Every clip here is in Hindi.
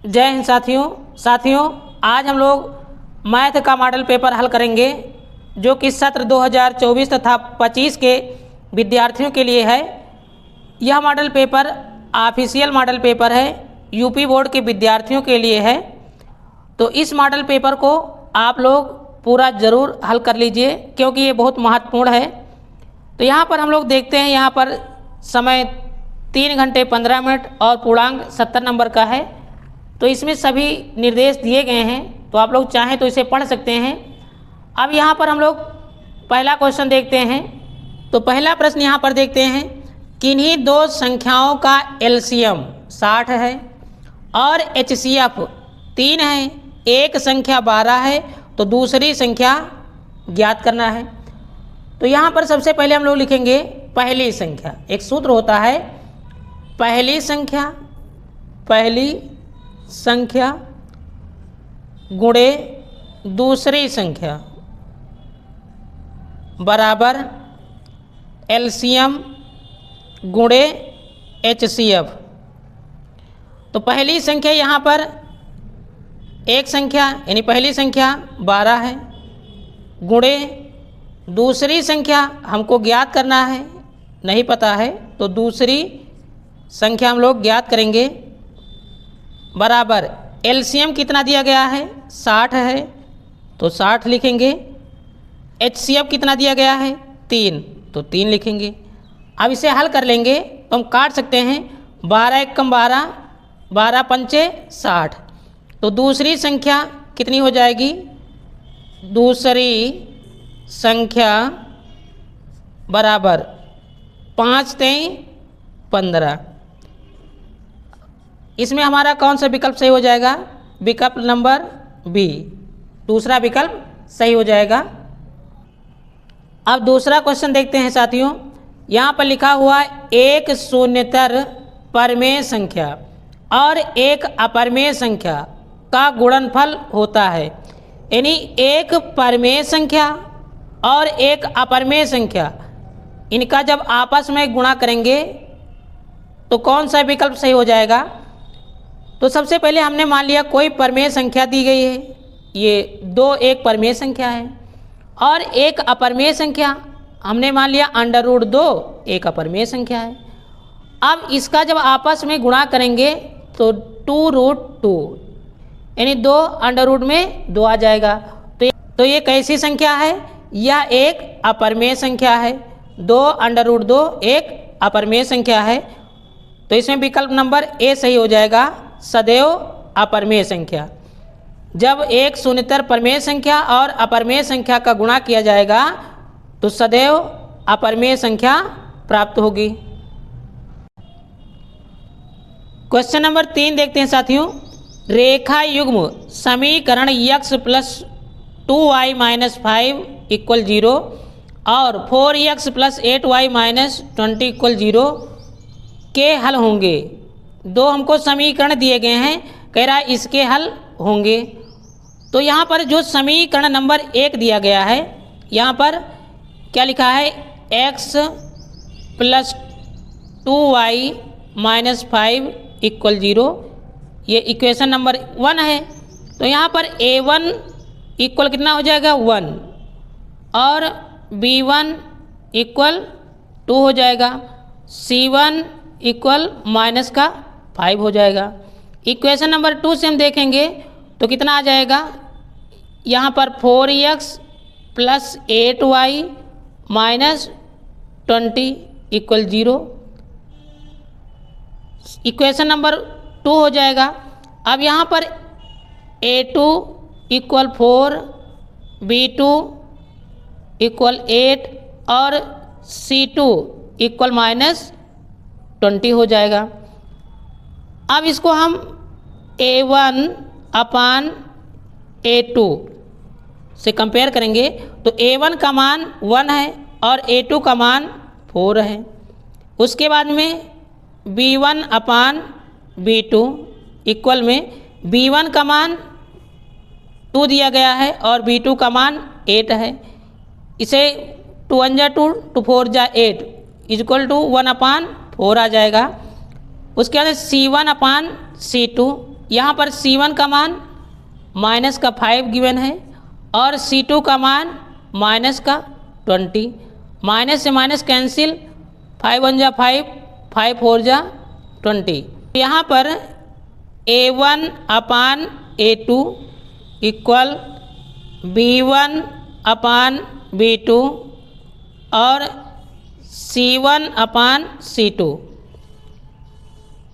जय हिंद साथियों, आज हम लोग मैथ का मॉडल पेपर हल करेंगे जो कि सत्र 2024 तथा 25 के विद्यार्थियों के लिए है। यह model paper official model paper है, यूपी बोर्ड के विद्यार्थियों के लिए है। तो इस मॉडल पेपर को आप लोग पूरा ज़रूर हल कर लीजिए क्योंकि ये बहुत महत्वपूर्ण है। तो यहाँ पर हम लोग देखते हैं, यहाँ पर समय 3 घंटे 15 मिनट और पूर्णांक 70 नंबर का है। तो इसमें सभी निर्देश दिए गए हैं, तो आप लोग चाहें तो इसे पढ़ सकते हैं। अब यहाँ पर हम लोग पहला क्वेश्चन देखते हैं। तो पहला प्रश्न यहाँ पर देखते हैं, किन्हीं दो संख्याओं का एलसीएम 60 है और एचसीएफ 3 है, एक संख्या 12 है, तो दूसरी संख्या ज्ञात करना है। तो यहाँ पर सबसे पहले हम लोग लिखेंगे पहली संख्या। एक सूत्र होता है, पहली संख्या गुणे दूसरी संख्या बराबर एलसीएम गुणे एचसीएफ। तो पहली संख्या यहाँ पर एक संख्या यानी पहली संख्या 12 है, गुणे दूसरी संख्या हमको ज्ञात करना है, नहीं पता है, तो दूसरी संख्या हम लोग ज्ञात करेंगे बराबर एलसीएम कितना दिया गया है 60 है, तो 60 लिखेंगे। एचसीएफ कितना दिया गया है 3, तो 3 लिखेंगे। अब इसे हल कर लेंगे तो हम काट सकते हैं, 12 एकम 12, 12 पंचे 60, तो दूसरी संख्या कितनी हो जाएगी, दूसरी संख्या बराबर 5 3 15। इसमें हमारा कौन सा विकल्प सही हो जाएगा, विकल्प नंबर बी, दूसरा विकल्प सही हो जाएगा। अब दूसरा क्वेश्चन देखते हैं साथियों। यहाँ पर लिखा हुआ एक शून्येतर परमेय संख्या और एक अपरमेय संख्या का गुणनफल होता है। यानी एक परमेय संख्या और एक अपरमेय संख्या, इनका जब आपस में गुणा करेंगे तो कौन सा विकल्प सही हो जाएगा। तो सबसे पहले हमने मान लिया कोई परमेय संख्या दी गई है, ये 2 एक परमेय संख्या है, और एक अपरमेय संख्या हमने मान लिया √2 एक अपरमेय संख्या है। अब इसका जब आपस में गुणा करेंगे तो 2√2 यानी 2 अंडर में 2 आ जाएगा। तो ये कैसी संख्या है, यह एक अपरमेय संख्या है। 2 √2 एक अपरमेय संख्या है, तो इसमें विकल्प नंबर ए सही हो जाएगा, सदैव अपरमेय संख्या। जब एक शून्येतर परमेय संख्या और अपरमेय संख्या का गुणा किया जाएगा तो सदैव अपरमेय संख्या प्राप्त होगी। क्वेश्चन नंबर 3 देखते हैं साथियों। रेखा युग्म समीकरण x + 2y - 5 = 0 और 4x + 8y - 20 = 0 के हल होंगे। 2 हमको समीकरण दिए गए हैं, कह रहा है इसके हल होंगे। तो यहाँ पर जो समीकरण नंबर 1 दिया गया है, यहाँ पर क्या लिखा है, x + 2y - 5 = 0, ये इक्वेशन नंबर 1 है। तो यहाँ पर a1 इक्वल कितना हो जाएगा 1 और b1 इक्वल 2 हो जाएगा, c1 इक्वल -5 हो जाएगा। इक्वेशन नंबर 2 से हम देखेंगे तो कितना आ जाएगा, यहाँ पर 4x + 8y - 20 = 0, इक्वेशन नंबर 2 हो जाएगा। अब यहाँ पर a2 इक्वल 4, b2 इक्वल 8 और c2 इक्वल -20 हो जाएगा। अब इसको हम a1 अपान a2 से कंपेयर करेंगे तो a1 का मान 1 है और a2 का मान 4 है। उसके बाद में b1 अपान b2 इक्वल में b1 का मान 2 दिया गया है और b2 का मान 8 है। इसे 2 1 जा 2, 2 4 जा 8 इक्वल टू 1/4 आ जाएगा। उसके बाद C1/C2 यहाँ पर C1 का मान माइनस का 5 गिवन है और C2 का मान माइनस का 20। माइनस से माइनस कैंसिल, 5 1 जा 5, 5 4 जा 20। यहाँ पर A1 अपान A2 इक्वल B1 अपान B2 और C1 अपान C2,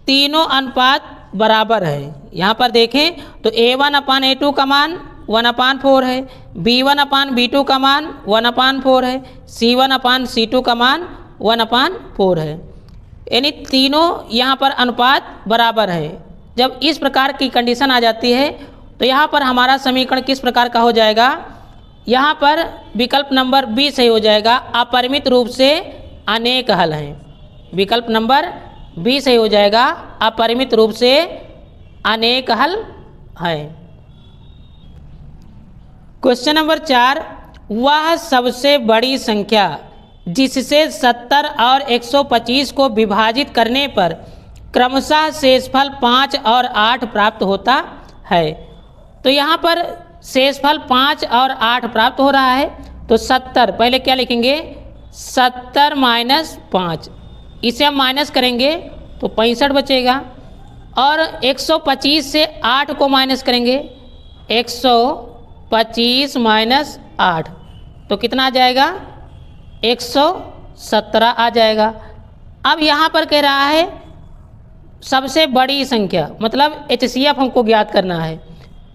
तीनों अनुपात बराबर है। यहाँ पर देखें तो A1 अपान A2 का मान 1/4 है, B1 अपान B2 का मान 1/4 है, C1 अपान C2 का मान 1/4 है। यानी तीनों यहाँ पर अनुपात बराबर है। जब इस प्रकार की कंडीशन आ जाती है तो यहाँ पर हमारा समीकरण किस प्रकार का हो जाएगा, यहाँ पर विकल्प नंबर बी सही हो जाएगा, अपरिमित रूप से अनेक हल हैं। विकल्प नंबर बी सही हो जाएगा, अपरिमित रूप से अनेक हल है। क्वेश्चन नंबर 4, वह सबसे बड़ी संख्या जिससे 70 और 125 को विभाजित करने पर क्रमशः शेषफल 5 और 8 प्राप्त होता है। तो यहाँ पर शेषफल 5 और 8 प्राप्त हो रहा है। तो 70 पहले क्या लिखेंगे, 70 माइनस 5, इसे हम माइनस करेंगे तो 65 बचेगा और 125 से 8 को माइनस करेंगे, 125 माइनस 8 तो कितना आ जाएगा, 117 आ जाएगा। अब यहाँ पर कह रहा है सबसे बड़ी संख्या, मतलब HCF हमको ज्ञात करना है।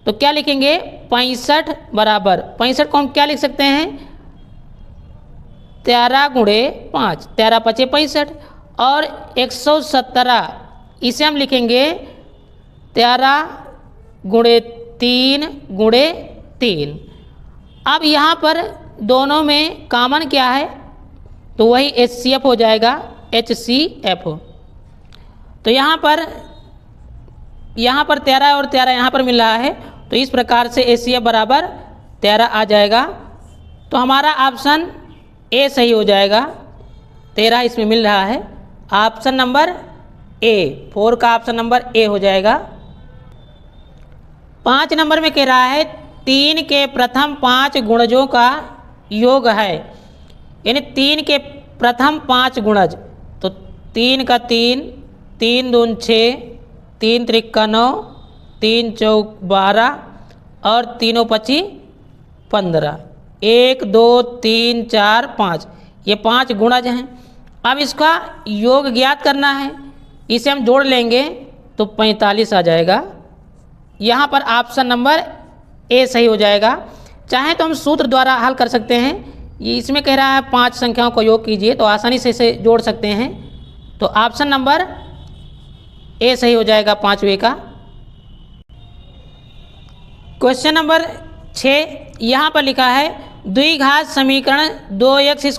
तो क्या लिखेंगे, 65 बराबर 65 को हम क्या लिख सकते हैं, 13 गुणे 5, 13 5 65 और 117 इसे हम लिखेंगे 13 गुणे 3 गुणे 3। अब यहाँ पर दोनों में कॉमन क्या है, तो वही HCF हो जाएगा, HCF। तो यहाँ पर 13 और 13 यहाँ पर मिल रहा है, तो इस प्रकार से HCF बराबर 13 आ जाएगा। तो हमारा ऑप्शन ए सही हो जाएगा, 13 इसमें मिल रहा है। ऑप्शन नंबर ए, 4 का ऑप्शन नंबर ए हो जाएगा। 5 नंबर में कह रहा है 3 के प्रथम 5 गुणजों का योग है, यानी 3 के प्रथम 5 गुणज। तो 3 का 3, 3 दून 6, 3 त्रिका 9, 3 चौक 12 और तीनों 25 15, 1 2 3 4 5, ये 5 गुणज हैं। अब इसका योग ज्ञात करना है, इसे हम जोड़ लेंगे तो 45 आ जाएगा। यहाँ पर ऑप्शन नंबर ए सही हो जाएगा। चाहे तो हम सूत्र द्वारा हल कर सकते हैं, ये इसमें कह रहा है 5 संख्याओं को योग कीजिए, तो आसानी से इसे जोड़ सकते हैं। तो ऑप्शन नंबर ए सही हो जाएगा 5वें का। क्वेश्चन नंबर 6, यहाँ पर लिखा है द्विघात समीकरण 2x² -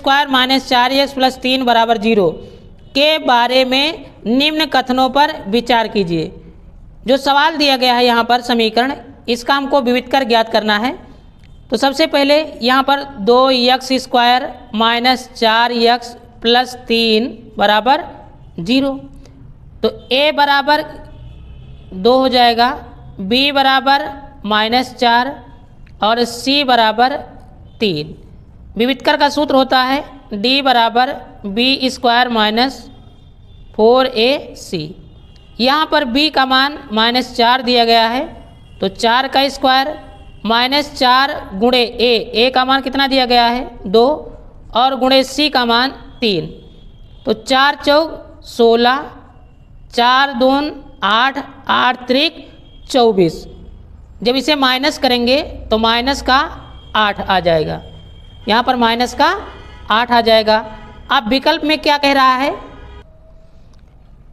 4x + 3 = 0 के बारे में निम्न कथनों पर विचार कीजिए। जो सवाल दिया गया है यहाँ पर समीकरण, इसका हमको विविध कर ज्ञात करना है। तो सबसे पहले यहाँ पर 2x² - 4x + 3 = 0। तो a बराबर 2 हो जाएगा, b बराबर -4 और c बराबर 3। विविधकर का सूत्र होता है d बराबर b² - 4ac। यहाँ पर b का मान -4 दिया गया है, तो 4 का स्क्वायर -4 गुणे a का मान कितना दिया गया है 2 और गुणे c का मान 3। तो 4 चौक 16, 4 दून 8, 8 त्रिक 24। जब इसे माइनस करेंगे तो माइनस का 8 आ जाएगा, यहाँ पर माइनस का 8 आ जाएगा। अब विकल्प में क्या कह रहा है,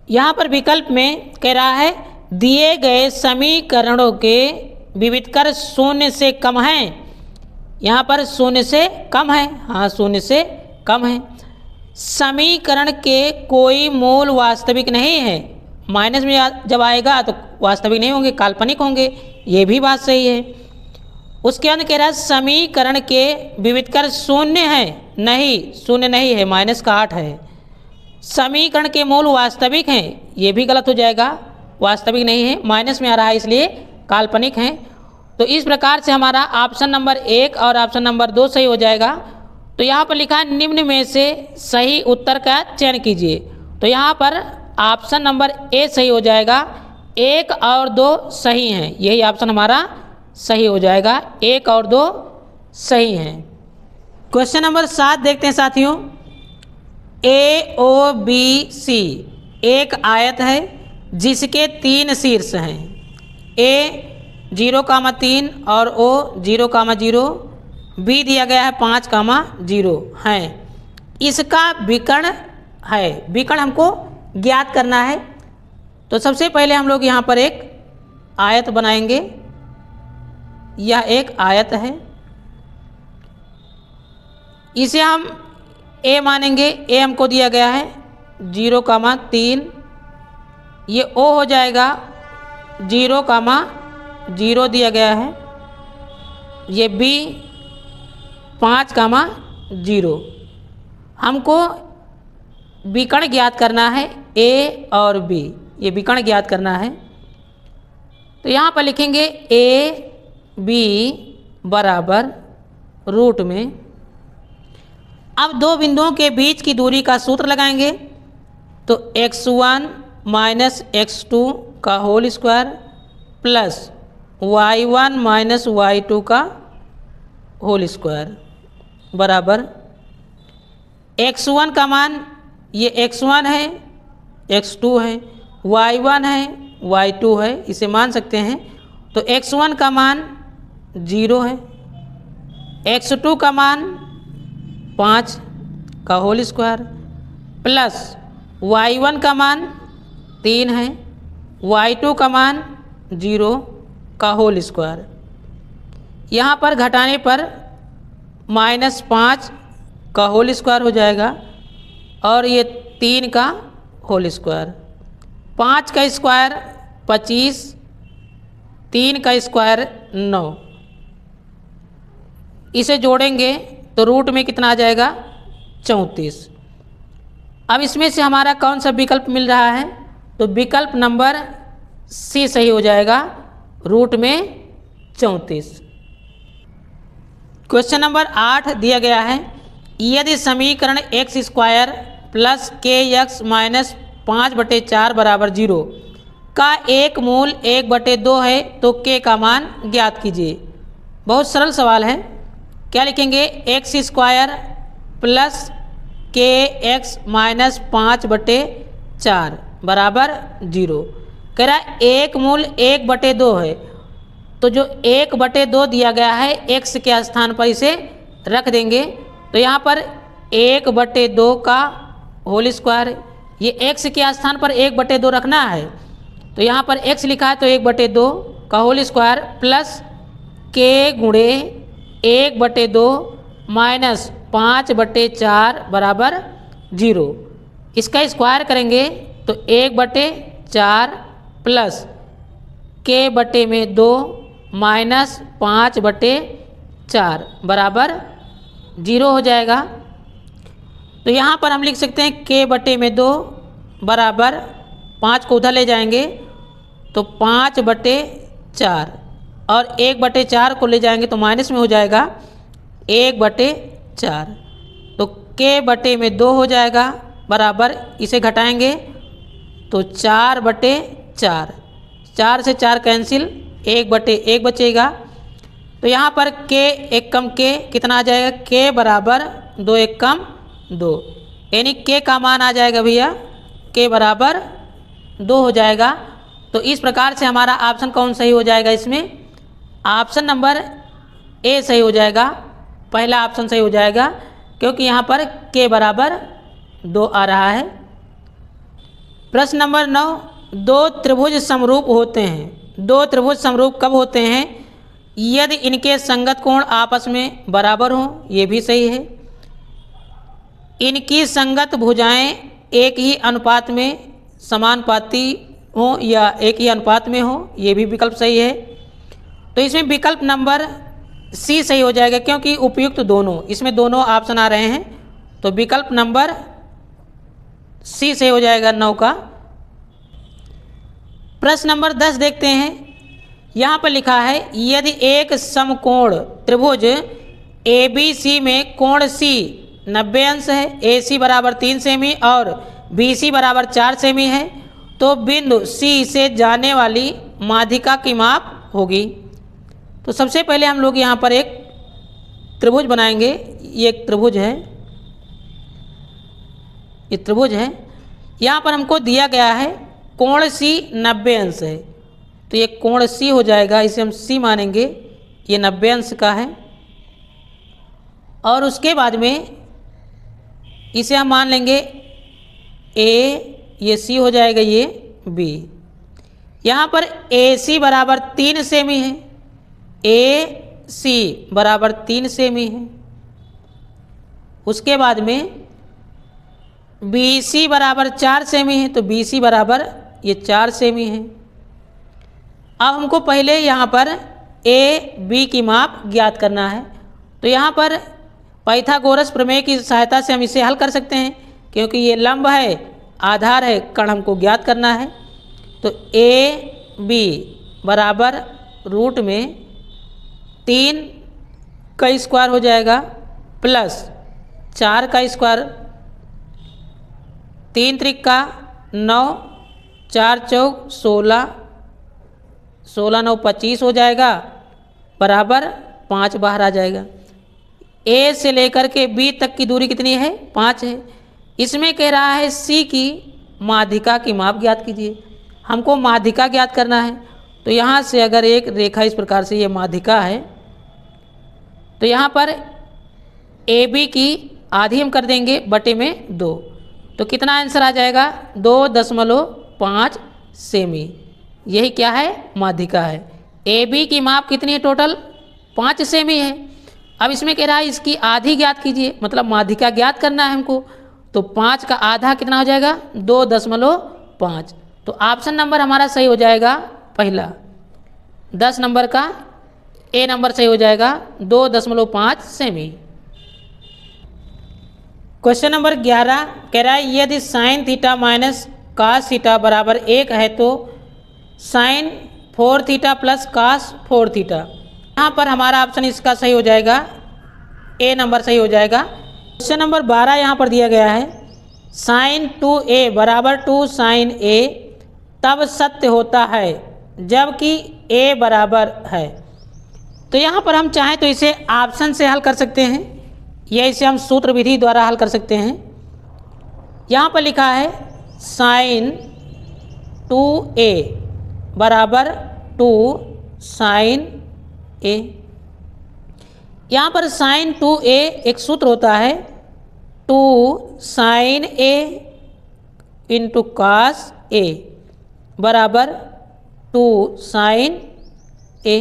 यहाँ पर विकल्प में कह रहा है दिए गए समीकरणों के विविधकर 0 से कम हैं। यहाँ पर 0 से कम है, हाँ 0 से कम है। समीकरण के कोई मूल वास्तविक नहीं है, माइनस में जब आएगा तो वास्तविक नहीं होंगे, काल्पनिक होंगे, ये भी बात सही है। उसके अंदर कह रहा है समीकरण के विविधकर 0 है, नहीं 0 नहीं है, माइनस का 8 है। समीकरण के मूल वास्तविक हैं, ये भी गलत हो जाएगा, वास्तविक नहीं है, माइनस में आ रहा है इसलिए काल्पनिक है। तो इस प्रकार से हमारा ऑप्शन नंबर 1 और ऑप्शन नंबर 2 सही हो जाएगा। तो यहाँ पर लिखा है निम्न में से सही उत्तर का चयन कीजिए। तो यहाँ पर ऑप्शन नंबर ए सही हो जाएगा, 1 और 2 सही हैं, यही ऑप्शन हमारा सही हो जाएगा, 1 और 2 सही हैं। क्वेश्चन नंबर 7 देखते हैं साथियों। AOBC एक आयत है जिसके 3 शीर्ष हैं, A 0,3 और O 0,0, B दिया गया है 5,0 है। इसका विकर्ण है, विकर्ण हमको ज्ञात करना है। तो सबसे पहले हम लोग यहाँ पर एक आयत बनाएंगे। यह एक आयत है, इसे हम A मानेंगे। A हमको दिया गया है 0,3, ये O हो जाएगा 0,0 दिया गया है, ये B 5,0। हमको विकर्ण ज्ञात करना है A और B, ये विकर्ण ज्ञात करना है। तो यहाँ पर लिखेंगे AB बराबर रूट में, अब दो बिंदुओं के बीच की दूरी का सूत्र लगाएंगे। तो x1 माइनस x2 का whole square plus y1 minus y2 का होल स्क्वायर बराबर x1 का मान ये x1 है, x2 है, y1 है, y2 है, इसे मान सकते हैं। तो x1 का मान 0 है, x2 का मान 5 का होल स्क्वायर प्लस y1 का मान 3 है, y2 का मान 0 का होल स्क्वायर। यहाँ पर घटाने पर -5 का होल स्क्वायर हो जाएगा और ये 3 का होल स्क्वायर। 5 का स्क्वायर 25, 3 का स्क्वायर 9, इसे जोड़ेंगे तो रूट में कितना आ जाएगा 34। अब इसमें से हमारा कौन सा विकल्प मिल रहा है? तो विकल्प नंबर सी सही हो जाएगा, रूट में 34। क्वेश्चन नंबर 8 दिया गया है, यदि समीकरण एक्स स्क्वायर प्लस के एक्स माइनस 5/4 बराबर 0 का एक मूल 1/2 है तो के का मान ज्ञात कीजिए। बहुत सरल सवाल है। क्या लिखेंगे? एक्स स्क्वायर प्लस के एक्स माइनस 5/4 बराबर 0। कह रहा है एक मूल 1/2 है, तो जो 1/2 दिया गया है एक्स के स्थान पर इसे रख देंगे। तो यहाँ पर 1/2 का होल स्क्वायर, ये एक्स के स्थान पर 1/2 रखना है, तो यहाँ पर एक्स लिखा है तो 1/2 का होल स्क्वायर प्लस के गुणे 1/2 माइनस 5/4 बराबर 0। इसका स्क्वायर करेंगे तो 1/4 प्लस के बटे में 2 माइनस 5/4 बराबर 0 हो जाएगा। तो यहाँ पर हम लिख सकते हैं के बटे में 2 बराबर 5 को उधर ले जाएंगे तो 5/4 और 1/4 को ले जाएंगे तो माइनस में हो जाएगा 1/4। तो के बटे में 2 हो जाएगा बराबर, इसे घटाएंगे तो 4/4, 4 से 4 कैंसिल, 1/1 बचेगा। तो यहाँ पर के एक कम के कितना आ जाएगा? के बराबर 2 1 कम 2, यानी के का मान आ जाएगा भैया के बराबर 2 हो जाएगा। तो इस प्रकार से हमारा ऑप्शन कौन सही हो जाएगा? इसमें ऑप्शन नंबर ए सही हो जाएगा, पहला ऑप्शन सही हो जाएगा, क्योंकि यहाँ पर के बराबर 2 आ रहा है। प्रश्न नंबर 9, दो त्रिभुज समरूप होते हैं। दो त्रिभुज समरूप कब होते हैं? यदि इनके संगत कोण आपस में बराबर हों, ये भी सही है। इनकी संगत भुजाएं एक ही अनुपात में समानुपाती हो या एक ही अनुपात में हो, ये भी विकल्प सही है। तो इसमें विकल्प नंबर सी सही हो जाएगा, क्योंकि उपयुक्त दोनों, इसमें दोनों ऑप्शन आ रहे हैं। तो विकल्प नंबर सी सही हो जाएगा 9 का। प्रश्न नंबर 10 देखते हैं। यहाँ पर लिखा है यदि एक समकोण त्रिभुज ABC में कोण C 90 अंश है, AC बराबर 3 सेमी और BC बराबर 4 सेमी है, तो बिंदु C से जाने वाली माध्यिका की माप होगी। तो सबसे पहले हम लोग यहाँ पर एक त्रिभुज बनाएंगे। ये एक त्रिभुज है, ये त्रिभुज है। यहाँ पर हमको दिया गया है कोण C 90 अंश है, तो ये कोण C हो जाएगा, इसे हम C मानेंगे, ये 90 अंश का है। और उसके बाद में इसे हम मान लेंगे A, ये C हो जाएगा, ये B। यहाँ पर AC बराबर 3 सेमी है, AC बराबर 3 सेमी है। उसके बाद में BC बराबर 4 सेमी है, तो BC बराबर ये 4 सेमी है। अब हमको पहले यहाँ पर AB की माप ज्ञात करना है। तो यहाँ पर पाइथागोरस प्रमेय की सहायता से हम इसे हल कर सकते हैं, क्योंकि ये लंब है, आधार है, कर्ण हमको ज्ञात करना है। तो AB बराबर रूट में 3 का स्क्वायर हो जाएगा प्लस 4 का स्क्वायर, 3 त्रिका 9, 4 चौक 16, 16 9 25 हो जाएगा, बराबर 5 बाहर आ जाएगा। A से लेकर के B तक की दूरी कितनी है? 5 है। इसमें कह रहा है C की माध्यिका की माप ज्ञात कीजिए। हमको माध्यिका ज्ञात करना है। तो यहाँ से अगर एक रेखा इस प्रकार से ये माध्यिका है, तो यहाँ पर AB की आधी हम कर देंगे बटे में 2, तो कितना आंसर आ जाएगा? 2.5 सेमी। यही क्या है? माध्यिका है। AB की माप कितनी है? टोटल 5 सेमी है। अब इसमें कह रहा है इसकी आधी ज्ञात कीजिए, मतलब माध्यिका ज्ञात करना है हमको। तो 5 का आधा कितना हो जाएगा? 2.5। तो ऑप्शन नंबर हमारा सही हो जाएगा पहला। 10 नंबर का A नंबर सही हो जाएगा 2.5 सेमी। क्वेश्चन नंबर 11 कह रहा है यदि sine theta minus cos theta बराबर 1 है तो sine 4 theta plus cos 4 theta. यहाँ पर हमारा ऑप्शन इसका सही हो जाएगा, A नंबर सही हो जाएगा। क्वेश्चन नंबर 12 यहाँ पर दिया गया है साइन 2A बराबर 2 साइन A तब सत्य होता है जबकि A बराबर है। तो यहाँ पर हम चाहें तो इसे ऑप्शन से हल कर सकते हैं या इसे हम सूत्र विधि द्वारा हल कर सकते हैं। यहाँ पर लिखा है साइन 2A बराबर 2 साइन A। यहाँ पर साइन 2A एक सूत्र होता है 2 sine A into cos A बराबर 2 साइन A।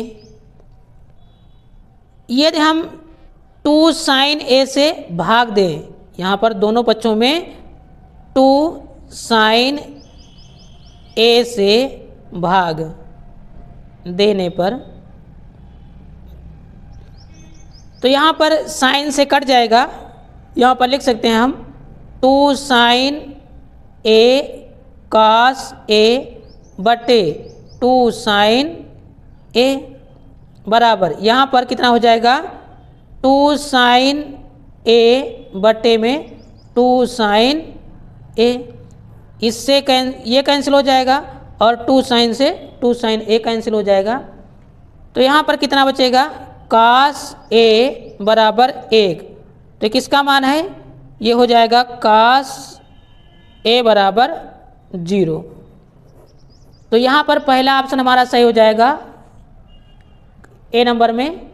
यदि हम 2 साइन A से भाग दें, यहाँ पर दोनों पक्षों में 2 साइन A से भाग देने पर, तो यहाँ पर साइन से कट जाएगा। यहाँ पर लिख सकते हैं हम 2 साइन A कास A बटे 2 साइन A बराबर, यहाँ पर कितना हो जाएगा? 2 साइन A बटे में 2 साइन A। इससे ये कैंसिल हो जाएगा और 2 साइन से 2 साइन A कैंसिल हो जाएगा। तो यहाँ पर कितना बचेगा? कास A बराबर 1। तो किसका मान है? ये हो जाएगा कास A बराबर 0। तो यहाँ पर पहला ऑप्शन हमारा सही हो जाएगा A नंबर में,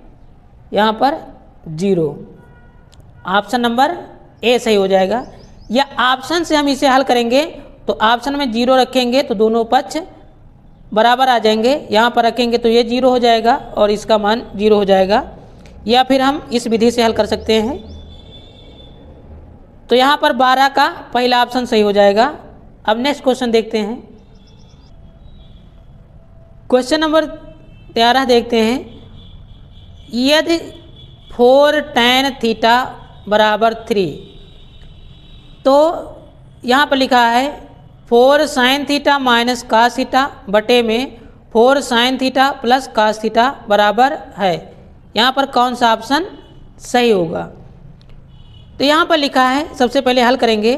यहाँ पर 0। ऑप्शन नंबर A सही हो जाएगा। या ऑप्शन से हम इसे हल करेंगे तो ऑप्शन में 0 रखेंगे तो दोनों पक्ष बराबर आ जाएंगे। यहाँ पर रखेंगे तो ये 0 हो जाएगा और इसका मान 0 हो जाएगा। या फिर हम इस विधि से हल कर सकते हैं। तो यहाँ पर 12 का पहला ऑप्शन सही हो जाएगा। अब नेक्स्ट क्वेश्चन देखते हैं। क्वेश्चन नंबर 13 देखते हैं यदि 4 tan थीटा बराबर 3, तो यहाँ पर लिखा है 4 sine theta minus cos theta बटे में 4 sine theta plus cos theta बराबर है। यहाँ पर कौन सा ऑप्शन सही होगा? तो यहाँ पर लिखा है, सबसे पहले हल करेंगे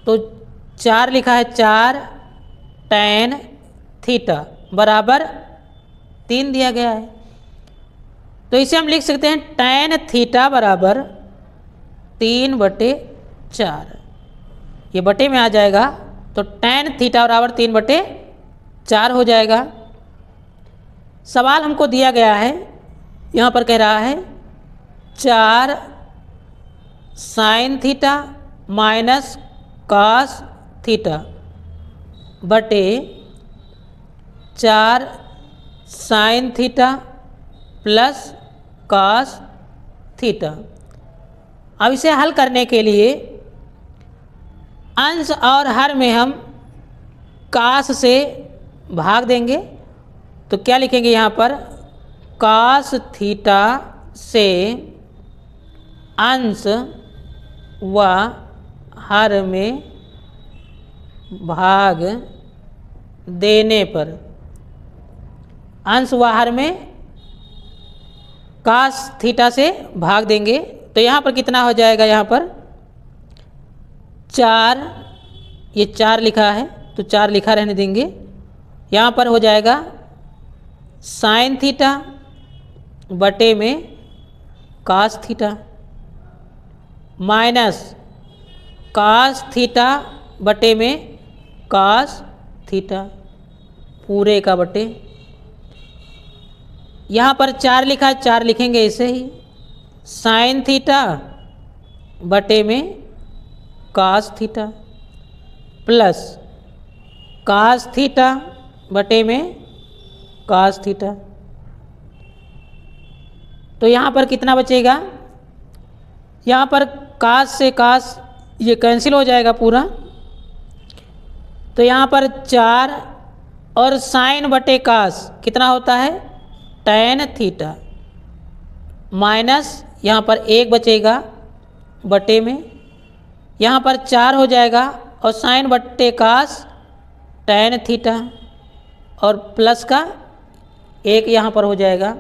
तो 4 लिखा है, 4 tan थीटा बराबर 3 दिया गया है। तो इसे हम लिख सकते हैं tan थीटा बराबर 3/4। ये बटे में आ जाएगा तो tan थीटा बराबर 3/4 हो जाएगा। सवाल हमको दिया गया है, यहाँ पर कह रहा है 4 sine theta minus cos theta बटे 4 sine theta plus cos theta. अब इसे हल करने के लिए अंश और हर में हम कास से भाग देंगे। तो क्या लिखेंगे यहाँ पर? कास थीटा से अंश व हर में भाग देने पर, अंश व हर में कास थीटा से भाग देंगे। तो यहाँ पर कितना हो जाएगा? यहाँ पर 4, ये 4 लिखा है तो 4 लिखा रहने देंगे। यहाँ पर हो जाएगा साइन थीटा बटे में cos theta minus cos theta बटे में कास थीटा पूरे का बटे। यहाँ पर 4 लिखा है, 4 लिखेंगे ऐसे ही, साइन थीटा बटे में cos theta plus cos theta बटे में कास थीटा। तो यहाँ पर कितना बचेगा? यहाँ पर कास से कास ये कैंसिल हो जाएगा पूरा। तो यहाँ पर 4 और साइन बटे कास कितना होता है? tan थीटा माइनस यहाँ पर 1 बचेगा बटे में, यहाँ पर 4 हो जाएगा और साइन बटे कास tan थीटा और प्लस का 1 यहाँ पर हो जाएगा।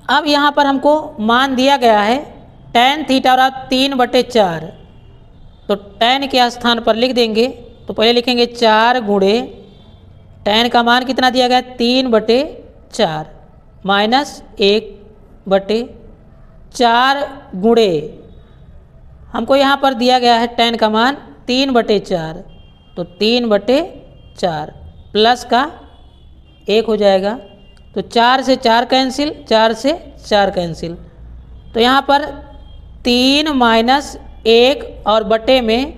अब यहाँ पर हमको मान दिया गया है tan थीटा और 3/4। तो tan के स्थान पर लिख देंगे तो पहले लिखेंगे 4 गुणे tan का मान कितना दिया गया? 3/4 माइनस 1/4 गुणे, हमको यहाँ पर दिया गया है tan का मान 3/4, तो 3/4 प्लस का 1 हो जाएगा। तो 4 से 4 कैंसिल, 4 से 4 कैंसिल। तो यहाँ पर 3 माइनस 1 और बटे में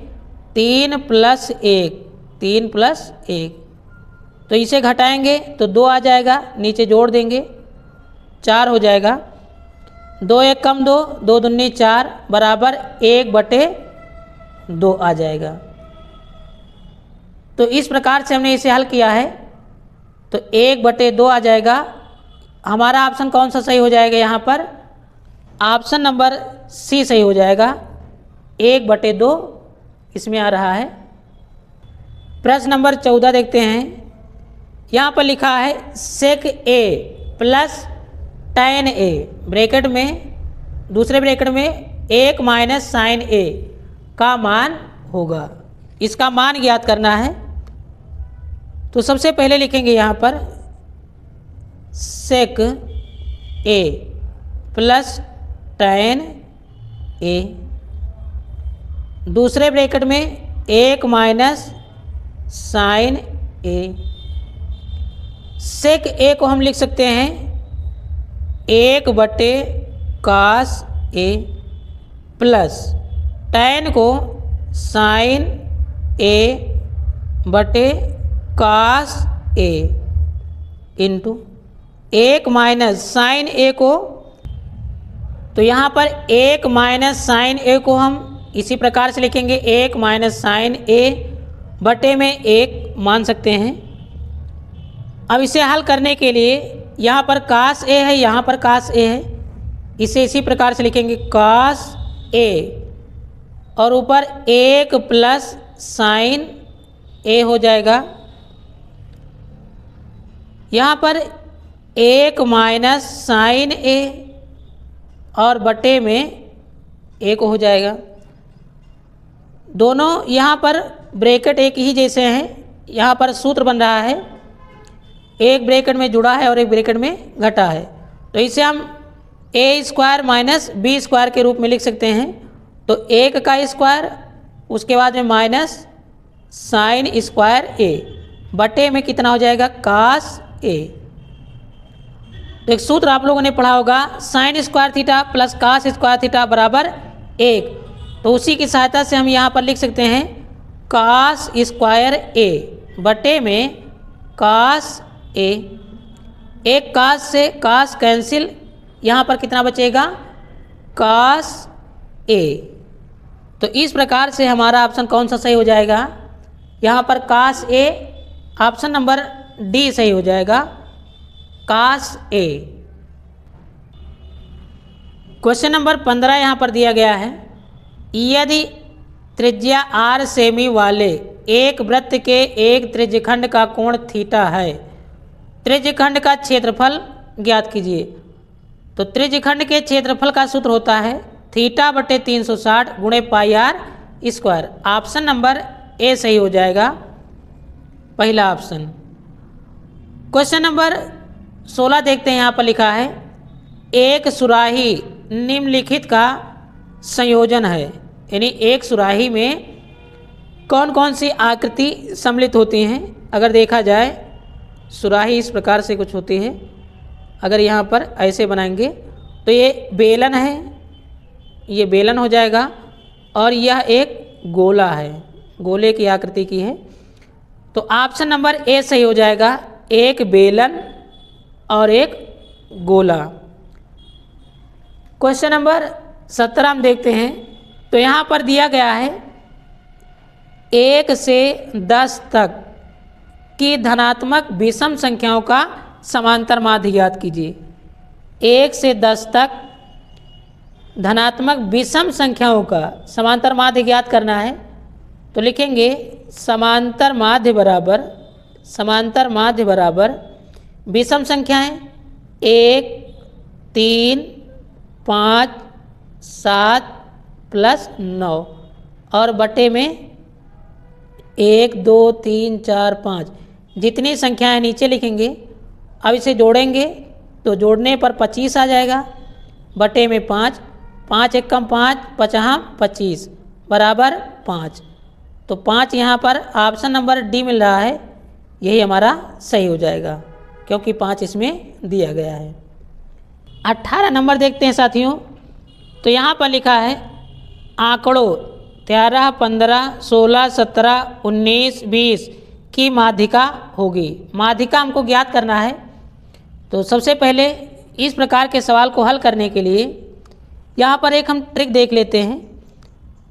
3 प्लस 1, 3 प्लस 1। तो इसे घटाएंगे तो 2 आ जाएगा, नीचे जोड़ देंगे 4 हो जाएगा। 2 1 कम 2, 2 दूनी 4 बराबर 1/2 आ जाएगा। तो इस प्रकार से हमने इसे हल किया है। तो 1/2 आ जाएगा। हमारा ऑप्शन कौन सा सही हो जाएगा? यहाँ पर ऑप्शन नंबर सी सही हो जाएगा, 1/2 इसमें आ रहा है। प्रश्न नंबर 14 देखते हैं। यहाँ पर लिखा है सेक ए प्लस tan ए ब्रैकेट में, दूसरे ब्रैकेट में 1 माइनस साइन ए का मान होगा। इसका मान ज्ञात करना है। तो सबसे पहले लिखेंगे यहाँ पर सेक ए प्लस tan ए, दूसरे ब्रैकेट में 1 माइनस साइन ए। सेक ए को हम लिख सकते हैं 1/cos ए प्लस tan को साइन ए बटे cos ए इंटू 1 माइनस साइन ए को, तो यहाँ पर 1 माइनस साइन ए को हम इसी प्रकार से लिखेंगे 1 माइनस साइन ए बटे में 1 मान सकते हैं। अब इसे हल करने के लिए यहाँ पर cos ए है, यहाँ पर cos ए है, इसे इसी प्रकार से लिखेंगे cos ए और ऊपर 1 प्लस साइन ए हो जाएगा। यहाँ पर 1 माइनस साइन ए और बटे में 1 हो जाएगा। दोनों यहाँ पर ब्रैकेट एक ही जैसे हैं। यहाँ पर सूत्र बन रहा है, एक ब्रैकेट में जुड़ा है और एक ब्रैकेट में घटा है, तो इसे हम ए स्क्वायर माइनस बी स्क्वायर के रूप में लिख सकते हैं। तो 1 का स्क्वायर, उसके बाद में माइनस साइन स्क्वायर ए, बटे में कितना हो जाएगा कास ए। तो एक सूत्र आप लोगों ने पढ़ा होगा, sine square theta plus cos square theta बराबर 1। तो उसी की सहायता से हम यहाँ पर लिख सकते हैं कास स्क्वायर ए बटे में कास ए। एक कास से कास कैंसिल, यहाँ पर कितना बचेगा कास ए। तो इस प्रकार से हमारा ऑप्शन कौन सा सही हो जाएगा, यहाँ पर कास ए, ऑप्शन नंबर डी सही हो जाएगा, कास ए। क्वेश्चन नंबर 15 यहाँ पर दिया गया है, यदि त्रिज्या r सेमी वाले एक वृत्त के एक त्रिज्यखंड का कोण थीटा है, त्रिज्यखंड का क्षेत्रफल ज्ञात कीजिए। तो त्रिज्यखंड के क्षेत्रफल का सूत्र होता है थीटा बटे 360 गुणे pi R square. Option number A सही हो जाएगा, पहला ऑप्शन। क्वेश्चन नंबर 16 देखते हैं, यहाँ पर लिखा है एक सुराही निम्नलिखित का संयोजन है, यानी एक सुराही में कौन कौन सी आकृति सम्मिलित होती हैं। अगर देखा जाए सुराही इस प्रकार से कुछ होती है, अगर यहाँ पर ऐसे बनाएंगे तो ये बेलन है, ये बेलन हो जाएगा, और यह एक गोला है, गोले की आकृति की है। तो ऑप्शन नंबर ए सही हो जाएगा, एक बेलन और एक गोला। क्वेश्चन नंबर 17 हम देखते हैं, तो यहाँ पर दिया गया है 1 से 10 तक की धनात्मक विषम संख्याओं का समांतर माध्य ज्ञात कीजिए। 1 से 10 तक धनात्मक विषम संख्याओं का समांतर माध्य ज्ञात करना है। तो लिखेंगे समांतर माध्य बराबर विषम संख्याएं 1, 3, 5, 7 प्लस 9 और बटे में 1, 2, 3, 4, 5 जितनी संख्याएं नीचे लिखेंगे। अब इसे जोड़ेंगे तो जोड़ने पर 25 आ जाएगा, बटे में 5, 5 एक कम 5, 5 25 बराबर 5। तो 5 यहाँ पर ऑप्शन नंबर डी मिल रहा है, यही हमारा सही हो जाएगा क्योंकि 5 इसमें दिया गया है। 18 नंबर देखते हैं साथियों, तो यहाँ पर लिखा है आंकड़ों 13, 15, 16, 17, 19, 20 की माध्यिका होगी। माध्यिका हमको ज्ञात करना है। तो सबसे पहले इस प्रकार के सवाल को हल करने के लिए यहाँ पर एक हम ट्रिक देख लेते हैं।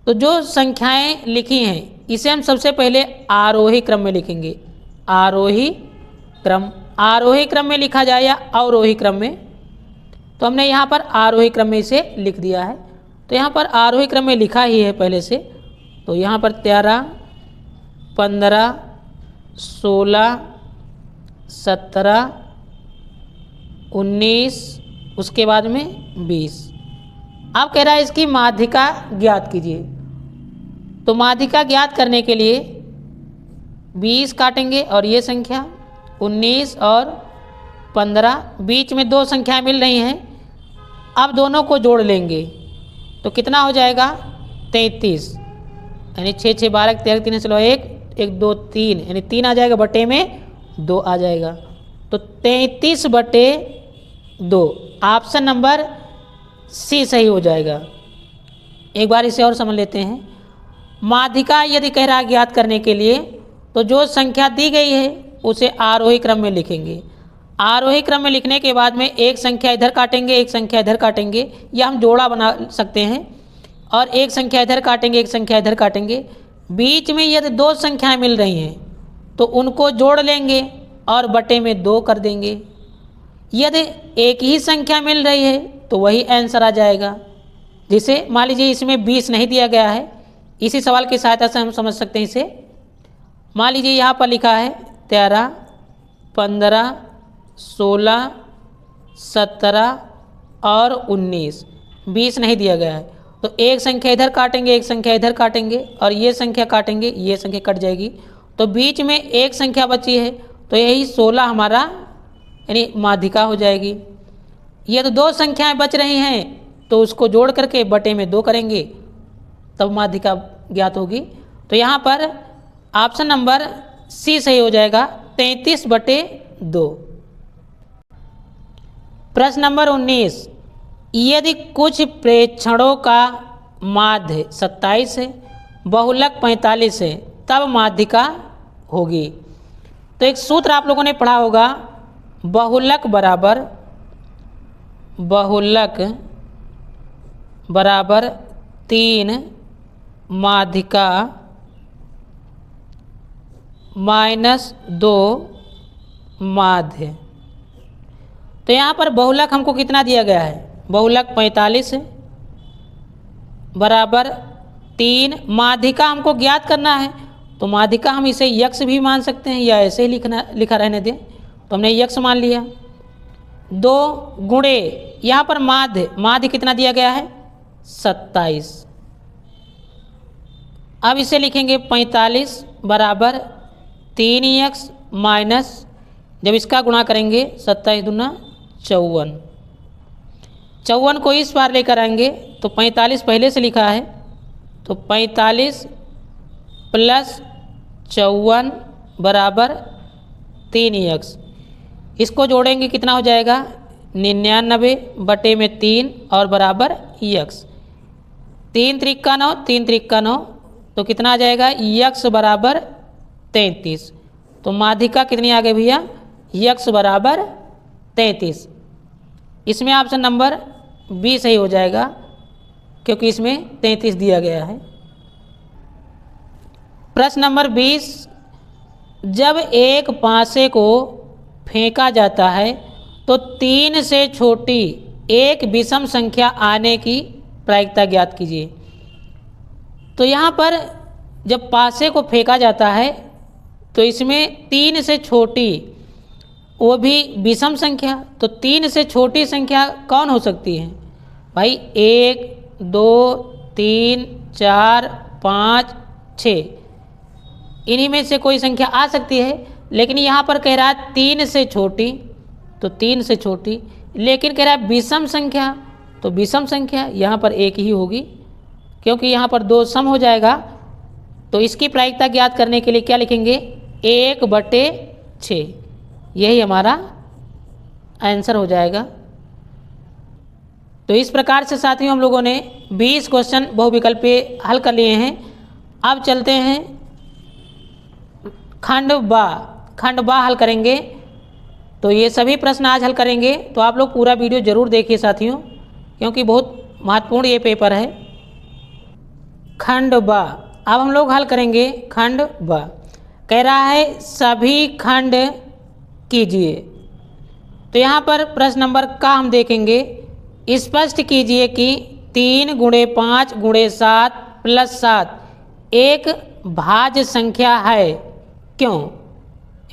तो जो संख्याएं लिखी हैं इसे हम सबसे पहले आरोही क्रम में लिखेंगे। आरोही क्रम में लिखा जाए या अवरोही क्रम में, तो हमने यहाँ पर आरोही क्रम में इसे लिख दिया है। तो यहाँ पर आरोही क्रम में लिखा ही है पहले से। तो यहाँ पर 13, 15, 16, 17, 19, उसके बाद में 20। अब कह रहा है इसकी माध्यिका ज्ञात कीजिए। तो माध्यिका ज्ञात करने के लिए 20 काटेंगे और ये संख्या 19 और 15, बीच में 2 संख्याएं मिल रही हैं। अब दोनों को जोड़ लेंगे तो कितना हो जाएगा 33, यानी 6, 6, 12, 13, 3 चलो 1, 1, 2, 3, यानी 3 आ जाएगा, बटे में 2 आ जाएगा। तो 33 बटे 2 ऑप्शन नंबर सी सही हो जाएगा। एक बार इसे और समझ लेते हैं। माध्यिका यदि कह रहा है ज्ञात करने के लिए, तो जो संख्या दी गई है उसे आरोही क्रम में लिखेंगे। आरोही क्रम में लिखने के बाद में एक संख्या इधर काटेंगे, एक संख्या इधर काटेंगे, या हम जोड़ा बना सकते हैं। और एक संख्या इधर काटेंगे, एक संख्या इधर काटेंगे। बीच में यदि 2 संख्याएं मिल रही हैं तो उनको जोड़ लेंगे और बटे में 2 कर देंगे। यदि एक ही संख्या मिल रही है तो वही आंसर आ जाएगा। जैसे मान लीजिए इसमें 20 नहीं दिया गया है, इसी सवाल की सहायता से हम समझ सकते हैं इसे। मान लीजिए यहाँ पर लिखा है 13, 15, 16, 17 और 19, 20 नहीं दिया गया है। तो एक संख्या इधर काटेंगे, एक संख्या इधर काटेंगे और ये संख्या काटेंगे, ये संख्या कट जाएगी। तो बीच में एक संख्या बची है, तो यही 16 हमारा यानी माध्यिका हो जाएगी। ये तो 2 संख्याएं बच रही हैं, तो उसको जोड़ करके बटे में 2 करेंगे, तब माध्यिका ज्ञात होगी। तो यहाँ पर ऑप्शन नंबर सी सही हो जाएगा, 33/2। प्रश्न नंबर 19, यदि कुछ प्रेक्षणों का माध्य 27 है, बहुलक 45 है, तब माध्यिका होगी। तो एक सूत्र आप लोगों ने पढ़ा होगा, बहुलक बराबर 3 माध्यिका -2 माध्य। तो यहाँ पर बहुलक हमको कितना दिया गया है, बहुलक 45 बराबर 3, माध्यिका हमको ज्ञात करना है। तो माध्यिका हम इसे यक्ष भी मान सकते हैं या ऐसे ही लिखा रहने दें, तो हमने यक्ष मान लिया। 2 गुणे यहाँ पर माध्य कितना दिया गया है, 27। अब इसे लिखेंगे 45 बराबर 3x माइनस, जब इसका गुणा करेंगे 27 दूना 54, 54 को इस बार लेकर आएंगे तो 45 पहले से लिखा है, तो 45 + 54 बराबर 3x। इसको जोड़ेंगे कितना हो जाएगा, 99/3 और बराबर x। 3 त्रिका 9, 3 त्रिका 9, तो कितना आ जाएगा, x बराबर 33। तो माध्यिका कितनी आ गई भैया, x बराबर 33। इसमें ऑप्शन नंबर बी सही हो जाएगा, क्योंकि इसमें 33 दिया गया है। प्रश्न नंबर 20, जब एक पासे को फेंका जाता है तो 3 से छोटी एक विषम संख्या आने की प्रायिकता ज्ञात कीजिए। तो यहाँ पर जब पासे को फेंका जाता है तो इसमें 3 से छोटी, वो भी विषम संख्या, तो 3 से छोटी संख्या कौन हो सकती है भाई, 1, 2, 3, 4, 5, 6, इन्हीं में से कोई संख्या आ सकती है। लेकिन यहाँ पर कह रहा है 3 से छोटी, तो 3 से छोटी, लेकिन कह रहा है विषम संख्या, तो विषम संख्या यहाँ पर एक ही होगी, क्योंकि यहाँ पर 2 सम हो जाएगा। तो इसकी प्रायिकता ज्ञात करने के लिए क्या लिखेंगे, 1/6, यही हमारा आंसर हो जाएगा। तो इस प्रकार से साथियों हम लोगों ने 20 क्वेश्चन बहुविकल्पीय हल कर लिए हैं। अब चलते हैं खंड बा हल करेंगे। तो ये सभी प्रश्न आज हल करेंगे, तो आप लोग पूरा वीडियो जरूर देखिए साथियों, क्योंकि बहुत महत्वपूर्ण ये पेपर है। खंड बा, अब हम लोग हल करेंगे खंड बा। कह रहा है सभी खंड कीजिए। तो यहाँ पर प्रश्न नंबर का हम देखेंगे, स्पष्ट कीजिए कि 3 × 5 × 7 + 7 एक भाज्य संख्या है, क्यों,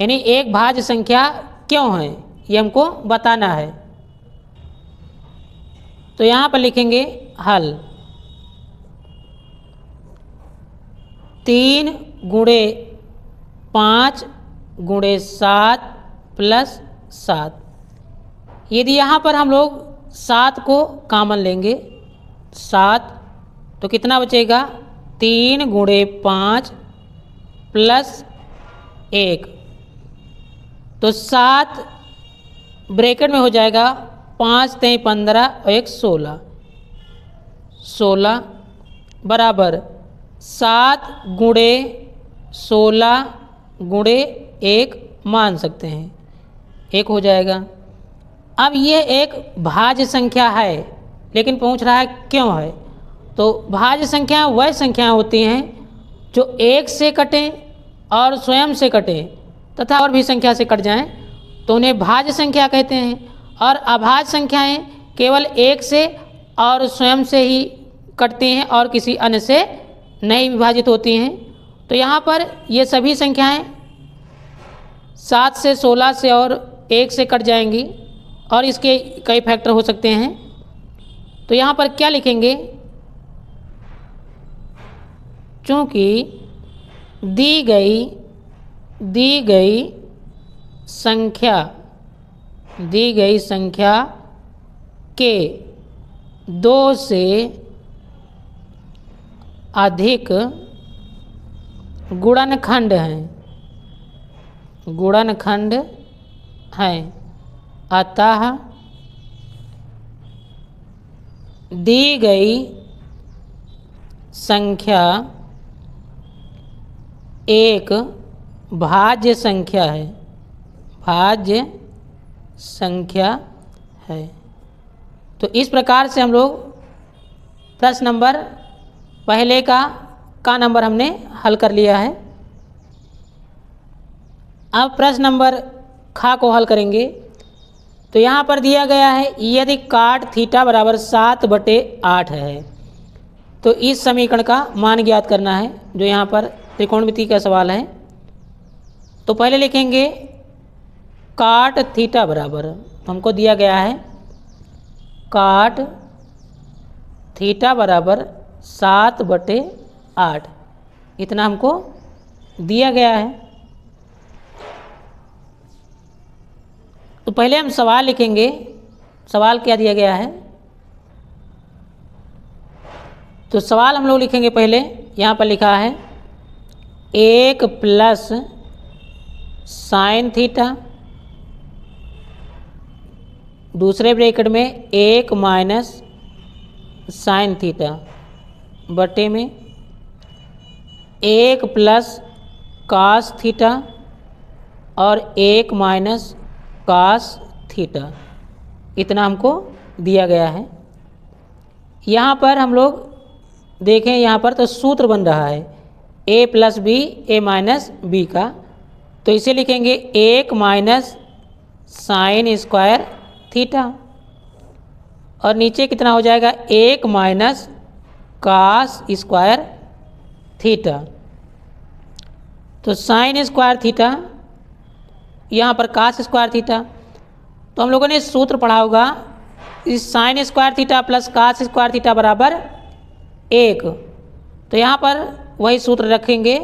यानी एक भाज्य संख्या क्यों है, ये हमको बताना है। तो यहाँ पर लिखेंगे हल, 3 × 5 × 7 + 7। यदि यहाँ पर हम लोग 7 को कॉमन लेंगे, 7, तो कितना बचेगा, 3 × 5 + 1, तो 7 ब्रैकेट में हो जाएगा, 5 × 3 = 15 और 1 16, 16 बराबर 7 × 16 × 1 मान सकते हैं, 1 हो जाएगा। अब ये एक भाज्य संख्या है, लेकिन पूछ रहा है क्यों है। तो भाज्य संख्या वह संख्याएं होती हैं जो 1 से कटें और स्वयं से कटें तथा और भी संख्या से कट जाएं, तो उन्हें भाज्य संख्या कहते हैं। और अभाज्य संख्याएं केवल 1 से और स्वयं से ही कटती हैं और किसी अन्य से नहीं विभाजित होती हैं। तो यहाँ पर ये सभी संख्याएं 7 से 16 से और 1 से कट जाएंगी और इसके कई फैक्टर हो सकते हैं। तो यहाँ पर क्या लिखेंगे, चूँकि दी गई संख्या के 2 से अधिक गुणनखंड हैं, अतः दी गई संख्या एक भाज्य संख्या है। तो इस प्रकार से हम लोग प्रश्न नंबर पहले का नंबर हमने हल कर लिया है। अब प्रश्न नंबर खा को हल करेंगे। तो यहाँ पर दिया गया है यदि काट थीटा बराबर 7/8 है तो इस समीकरण का मान ज्ञात करना है, जो यहाँ पर त्रिकोणमिति का सवाल है। तो पहले लिखेंगे काट थीटा बराबर, हमको दिया गया है काट थीटा बराबर 7/8, इतना हमको दिया गया है। तो पहले हम सवाल लिखेंगे, सवाल क्या दिया गया है। तो सवाल हम लोग लिखेंगे पहले, यहाँ पर लिखा है 1 प्लस साइन थीटा, दूसरे ब्रैकेट में 1 माइनस साइन थीटा बटे में 1 प्लस कास थीटा और 1 माइनस कास थीटा, इतना हमको दिया गया है। यहाँ पर हम लोग देखें, यहाँ पर तो सूत्र बन रहा है a plus B A minus B का। तो इसे लिखेंगे 1 माइनस साइन स्क्वायर थीटा और नीचे कितना हो जाएगा 1 माइनस कास स्क्वायर थीटा। तो साइन स्क्वायर थीटा, यहाँ पर कास स्क्वायर थीटा। तो हम लोगों ने सूत्र पढ़ा होगा, इस sine square theta plus cos square theta बराबर 1। तो यहाँ पर वही सूत्र रखेंगे,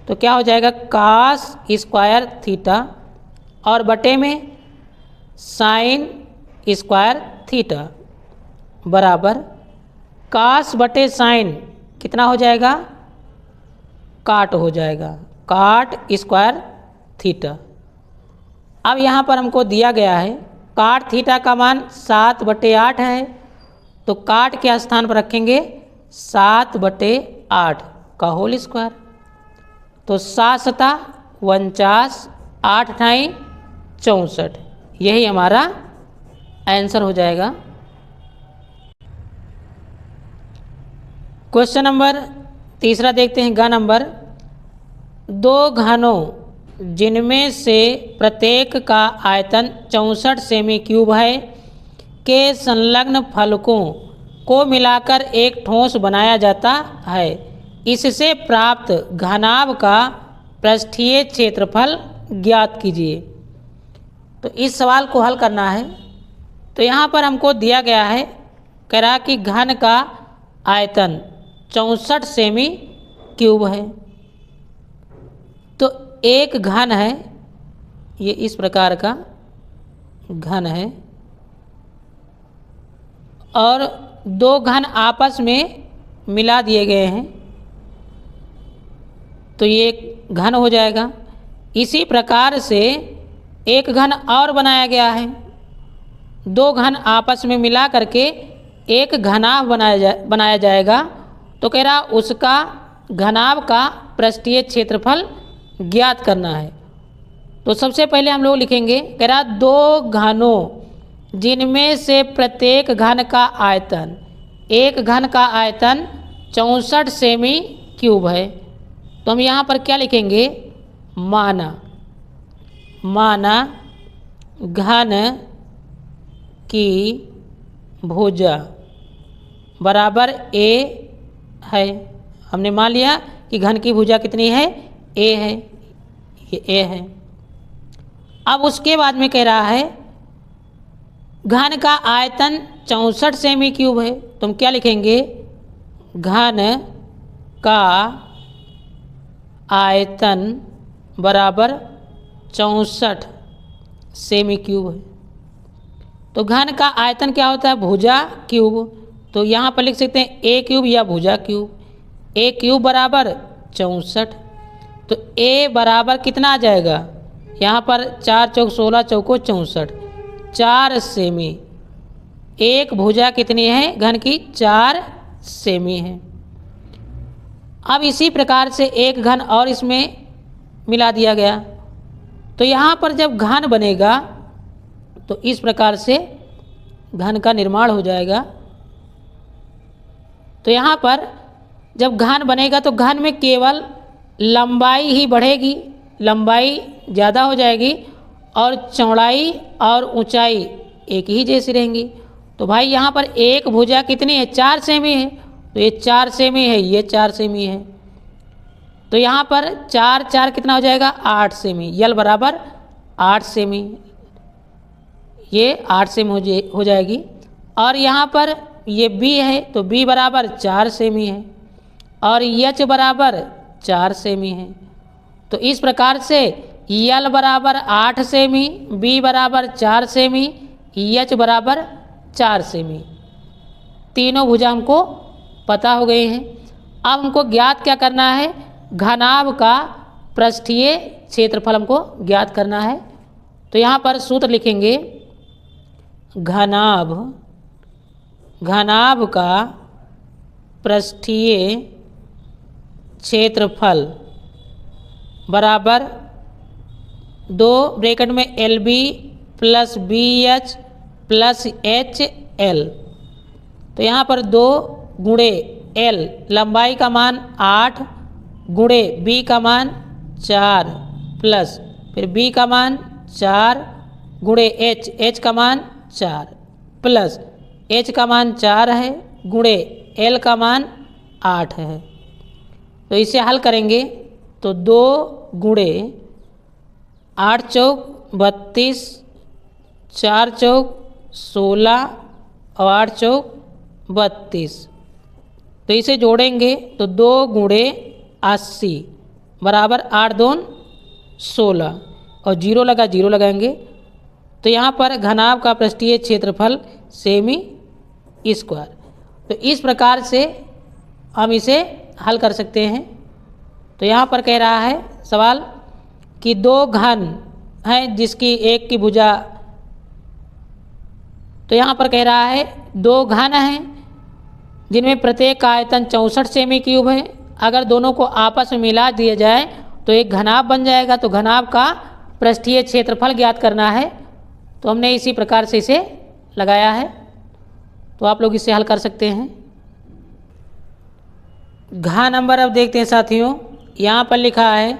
तो क्या हो जाएगा कास स्क्वायर थीटा और बटे में साइन स्क्वायर थीटा बराबर कास बटे साइन कितना हो जाएगा, काट हो जाएगा, काट स्क्वायर थीटा। अब यहाँ पर हमको दिया गया है काट थीटा का मान 7/8 है, तो काट के स्थान पर रखेंगे 7/8 का होल स्क्वायर। तो 7 सता 49, 8 अठाई 64, यही हमारा आंसर हो जाएगा। क्वेश्चन नंबर तीसरा देखते हैं। ग नंबर 2 घनों जिनमें से प्रत्येक का आयतन 64 सेमी क्यूब है के संलग्न फलकों को मिलाकर एक ठोस बनाया जाता है, इससे प्राप्त घनाभ का पृष्ठीय क्षेत्रफल ज्ञात कीजिए। तो इस सवाल को हल करना है। तो यहाँ पर हमको दिया गया है, कह रहा कि घन का आयतन 64 सेमी क्यूब है। तो एक घन है, ये इस प्रकार का घन है और 2 घन आपस में मिला दिए गए हैं, तो ये घन हो जाएगा। इसी प्रकार से एक घन और बनाया गया है, 2 घन आपस में मिला करके एक घनाभ बनाया जाएगा। तो कह रहा उसका घनाभ का पृष्ठीय क्षेत्रफल ज्ञात करना है। तो सबसे पहले हम लोग लिखेंगे, कह रहा 2 घनों जिनमें से प्रत्येक घन का आयतन, एक घन का आयतन 64 सेमी क्यूब है। तो हम यहाँ पर क्या लिखेंगे, माना घन की भुजा बराबर a है, हमने मान लिया कि घन की भुजा कितनी है, ए है, ये ए है। अब उसके बाद में कह रहा है घन का आयतन 64 सेमी क्यूब है। तुम क्या लिखेंगे, घन का आयतन बराबर 64 सेमी क्यूब है। तो घन का आयतन क्या होता है, भुजा क्यूब। तो यहाँ पर लिख सकते हैं ए क्यूब या भुजा क्यूब। ए क्यूब बराबर 64, तो ए बराबर कितना आ जाएगा, यहाँ पर 4 चौक 16 चौको 64, 4 सेमी। एक भुजा कितनी है घन की, 4 सेमी है। अब इसी प्रकार से एक घन और इसमें मिला दिया गया। तो यहाँ पर जब घन बनेगा तो इस प्रकार से घन का निर्माण हो जाएगा। तो यहाँ पर जब घन बनेगा तो घन में केवल लंबाई ही बढ़ेगी, लंबाई ज़्यादा हो जाएगी और चौड़ाई और ऊंचाई एक ही जैसी रहेंगी। तो भाई यहाँ पर एक भुजा कितनी है, 4 सेमी है, तो ये 4 सेमी है, ये 4 सेमी है। तो यहाँ पर 4 4 कितना हो जाएगा, 8 सेमी। यल बराबर 8 सेमी, ये 8 सेमी हो जाएगी। और यहाँ पर ये बी है, तो बी बराबर 4 सेमी है और एच बराबर 4 सेमी है। तो इस प्रकार से यल बराबर 8 सेमी, बी बराबर 4 सेमी, एच बराबर 4 सेमी। तीनों भुजा हमको पता हो गए हैं। अब हमको ज्ञात क्या करना है, घनाभ का पृष्ठीय क्षेत्रफल हमको ज्ञात करना है। तो यहाँ पर सूत्र लिखेंगे, घनाभ का पृष्ठीय क्षेत्रफल बराबर 2 ब्रैकेट में L B plus B H plus H L. तो यहाँ पर 2 गुणे एल, लंबाई का मान 8, गुणे बी का मान 4 प्लस फिर बी का मान 4 गुणे एच, एच का मान 4 प्लस एच का मान 4 है, गुणे एल का मान 8 है। तो इसे हल करेंगे तो 2 गुणे 8 चौक 32, 4 चौक 16 और 8 चौक 32। तो इसे जोड़ेंगे तो 2 गुणे 80 बराबर 8 दून 16 और 0 लगा, 0 लगाएंगे। तो यहाँ पर घनाभ का पृष्ठीय क्षेत्रफल सेमी स्क्वायर। तो इस प्रकार से हम इसे हल कर सकते हैं। तो यहाँ पर कह रहा है सवाल कि 2 घन हैं जिसकी एक की भुजा, तो यहाँ पर कह रहा है 2 घन हैं जिनमें प्रत्येक का आयतन 64 सेमी क्यूब है। अगर दोनों को आपस में मिला दिया जाए तो एक घनाभ बन जाएगा। तो घनाभ का पृष्ठीय क्षेत्रफल ज्ञात करना है। तो हमने इसी प्रकार से इसे लगाया है। तो आप लोग इसे हल कर सकते हैं। घ नंबर अब देखते हैं साथियों। यहाँ पर लिखा है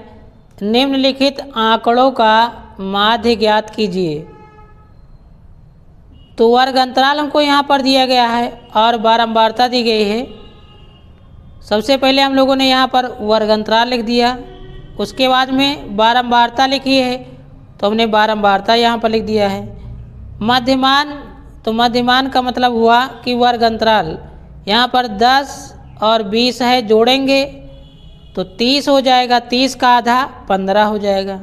निम्नलिखित आंकड़ों का माध्य ज्ञात कीजिए। तो वर्ग अंतराल हमको यहाँ पर दिया गया है और बारंबारता दी गई है। सबसे पहले हम लोगों ने यहाँ पर वर्ग अंतराल लिख दिया, उसके बाद में बारंबारता लिखी है तो हमने बारंबारता यहाँ पर लिख दिया है। मध्यमान, तो मध्यमान का मतलब हुआ कि वर्ग अंतराल, यहाँ पर 10 और 20 है, जोड़ेंगे तो 30 हो जाएगा, 30 का आधा 15 हो जाएगा।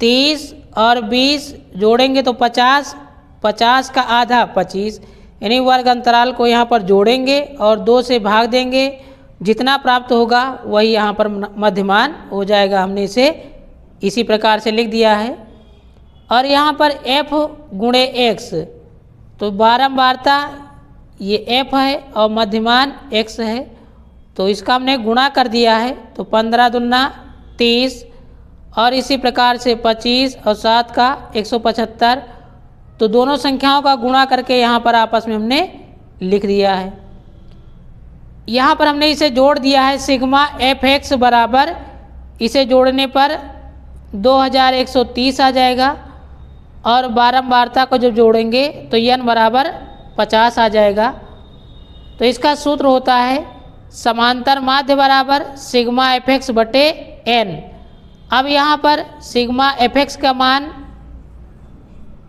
30 और 20 जोड़ेंगे तो 50, 50 का आधा 25। यानी वर्ग अंतराल को यहाँ पर जोड़ेंगे और 2 से भाग देंगे, जितना प्राप्त होगा वही यहाँ पर मध्यमान हो जाएगा। हमने इसे इसी प्रकार से लिख दिया है। और यहाँ पर f गुणे x, तो बारंबारता ये f है और मध्यमान x है, तो इसका हमने गुणा कर दिया है। तो 15 दूना 30 और इसी प्रकार से 25 और 7 का 175। तो दोनों संख्याओं का गुणा करके यहाँ पर आपस में हमने लिख दिया है। यहाँ पर हमने इसे जोड़ दिया है, सिग्मा fx बराबर, इसे जोड़ने पर 2130 आ जाएगा। और बारंबारता को जब जोड़ेंगे तो n बराबर 50 आ जाएगा। तो इसका सूत्र होता है समांतर माध्य बराबर सिग्मा एफ एक्स बटे एन। अब यहाँ पर सिग्मा एफ एक्स का मान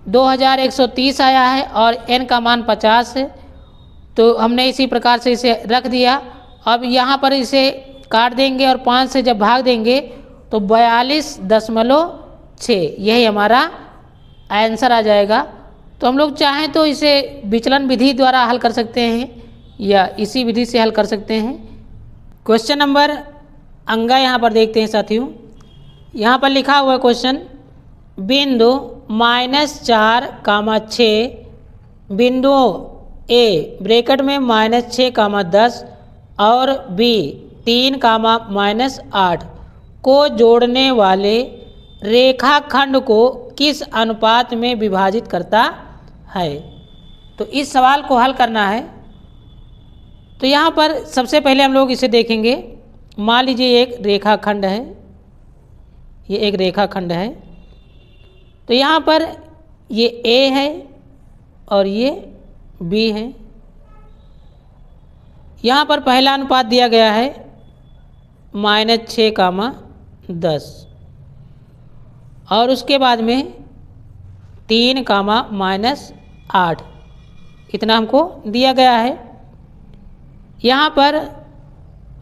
2130 आया है और एन का मान 50 है, तो हमने इसी प्रकार से इसे रख दिया। अब यहाँ पर इसे काट देंगे और 5 से जब भाग देंगे तो 42.6 यही हमारा आंसर आ जाएगा। तो हम लोग चाहें तो इसे विचलन विधि द्वारा हल कर सकते हैं या इसी विधि से हल कर सकते हैं। क्वेश्चन नंबर अंगा यहाँ पर देखते हैं साथियों। यहाँ पर लिखा हुआ है क्वेश्चन, बिंदु -4,6 बिंदुओं ए ब्रैकेट में -6,10 और बी 3,-8 को जोड़ने वाले रेखाखंड को किस अनुपात में विभाजित करता है। तो इस सवाल को हल करना है। तो यहाँ पर सबसे पहले हम लोग इसे देखेंगे। मान लीजिए एक रेखाखंड है, ये एक रेखाखंड है। तो यहाँ पर ये ए है और ये बी है। यहाँ पर पहला अनुपात दिया गया है -6,10 और उसके बाद में 3,-8 इतना हमको दिया गया है। यहाँ पर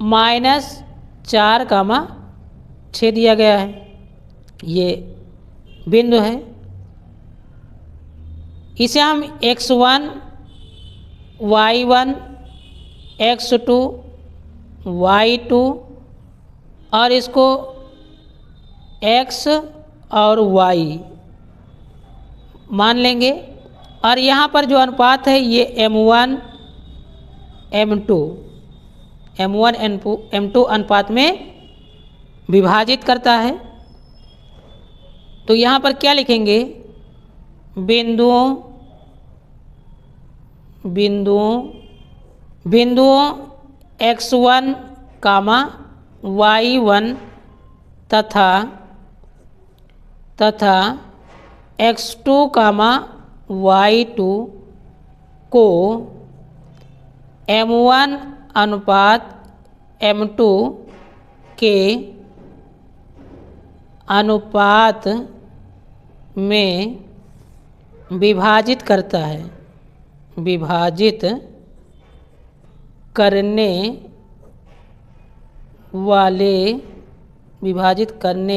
-4,6 दिया गया है, ये बिंदु है। इसे हम x1, y1, x2, y2 और इसको x और y मान लेंगे। और यहाँ पर जो अनुपात है ये m1 m2 अनुपात में विभाजित करता है। तो यहाँ पर क्या लिखेंगे, बिंदुओं x1, y1 तथा x2, y2 को m1 अनुपात m2 के अनुपात में विभाजित करता है, विभाजित करने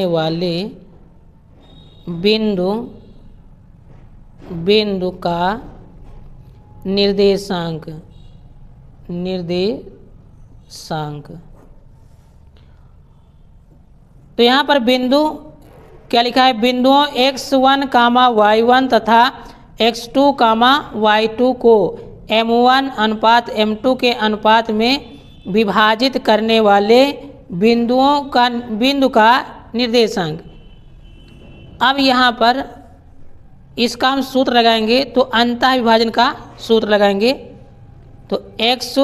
वाले बिंदु का निर्देशांक। तो यहाँ पर बिंदु क्या लिखा है, बिंदुओं x1, y1 तथा x2, y2 को m1 अनुपात m2 के अनुपात में विभाजित करने वाले बिंदु का निर्देशांक। अब यहाँ पर इसका हम सूत्र लगाएंगे, तो अंतः विभाजन का सूत्र लगाएंगे। तो x,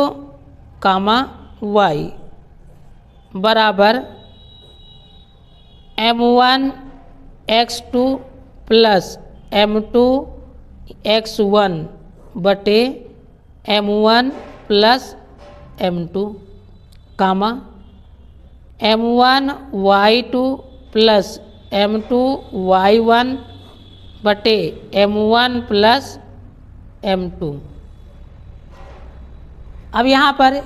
y बराबर m1 x2 plus m2 x1 बटे m1 plus m2, m1 y2 plus m2 y1 बटे m1 प्लस m2। अब यहाँ पर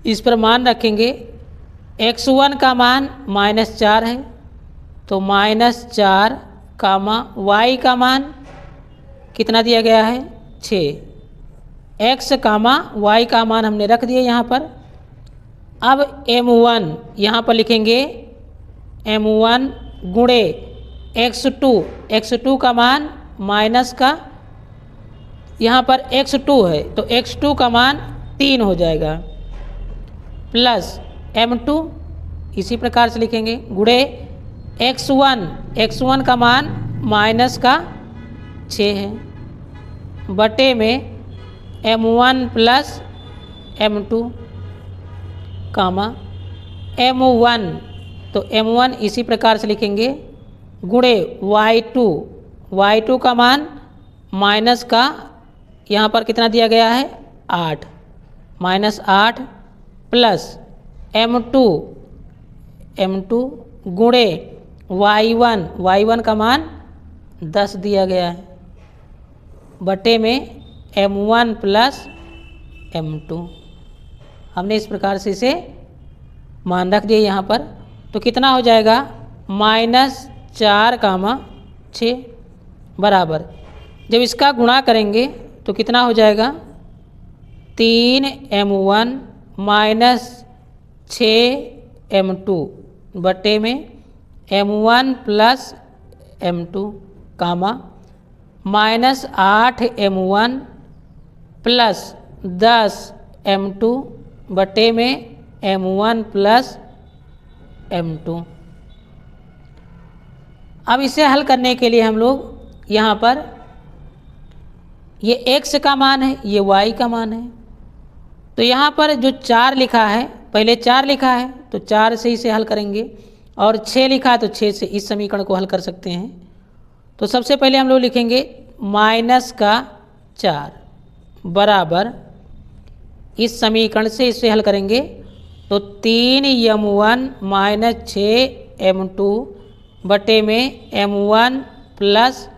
इस पर मान रखेंगे। x1 का मान -4 है, तो -4, y का मान कितना दिया गया है 6, x, y का मान हमने रख दिया यहाँ पर। अब m1 यहाँ पर लिखेंगे m1 गुणे x2 का मान माइनस का, यहाँ पर x2 है तो x2 का मान 3 हो जाएगा, प्लस m2 इसी प्रकार से लिखेंगे गुणे x1 का मान माइनस का 6 है, बटे में m1 प्लस m2, m1 तो m1 इसी प्रकार से लिखेंगे गुणे y2 का मान माइनस का यहाँ पर कितना दिया गया है 8, -8 प्लस M2 गुणे y1 का मान 10 दिया गया है बटे में M1 प्लस M2। हमने इस प्रकार से इसे मान रख दिया यहाँ पर। तो कितना हो जाएगा -4, 6 बराबर, जब इसका गुणा करेंगे तो कितना हो जाएगा 3M1 माइनस 6M2 बटे में M1 प्लस M2 कामा -8M1 प्लस 10M2 बटे में M1 प्लस M2। अब इसे हल करने के लिए हम लोग यहाँ पर ये x का मान है, ये y का मान है, तो यहाँ पर जो 4 लिखा है, पहले 4 लिखा है तो 4 से इसे हल करेंगे, और 6 लिखा है तो 6 से इस समीकरण को हल कर सकते हैं। तो सबसे पहले हम लोग लिखेंगे -4 बराबर, इस समीकरण से इसे हल करेंगे तो 3M1 माइनस 6M2 बटे में M1 प्लस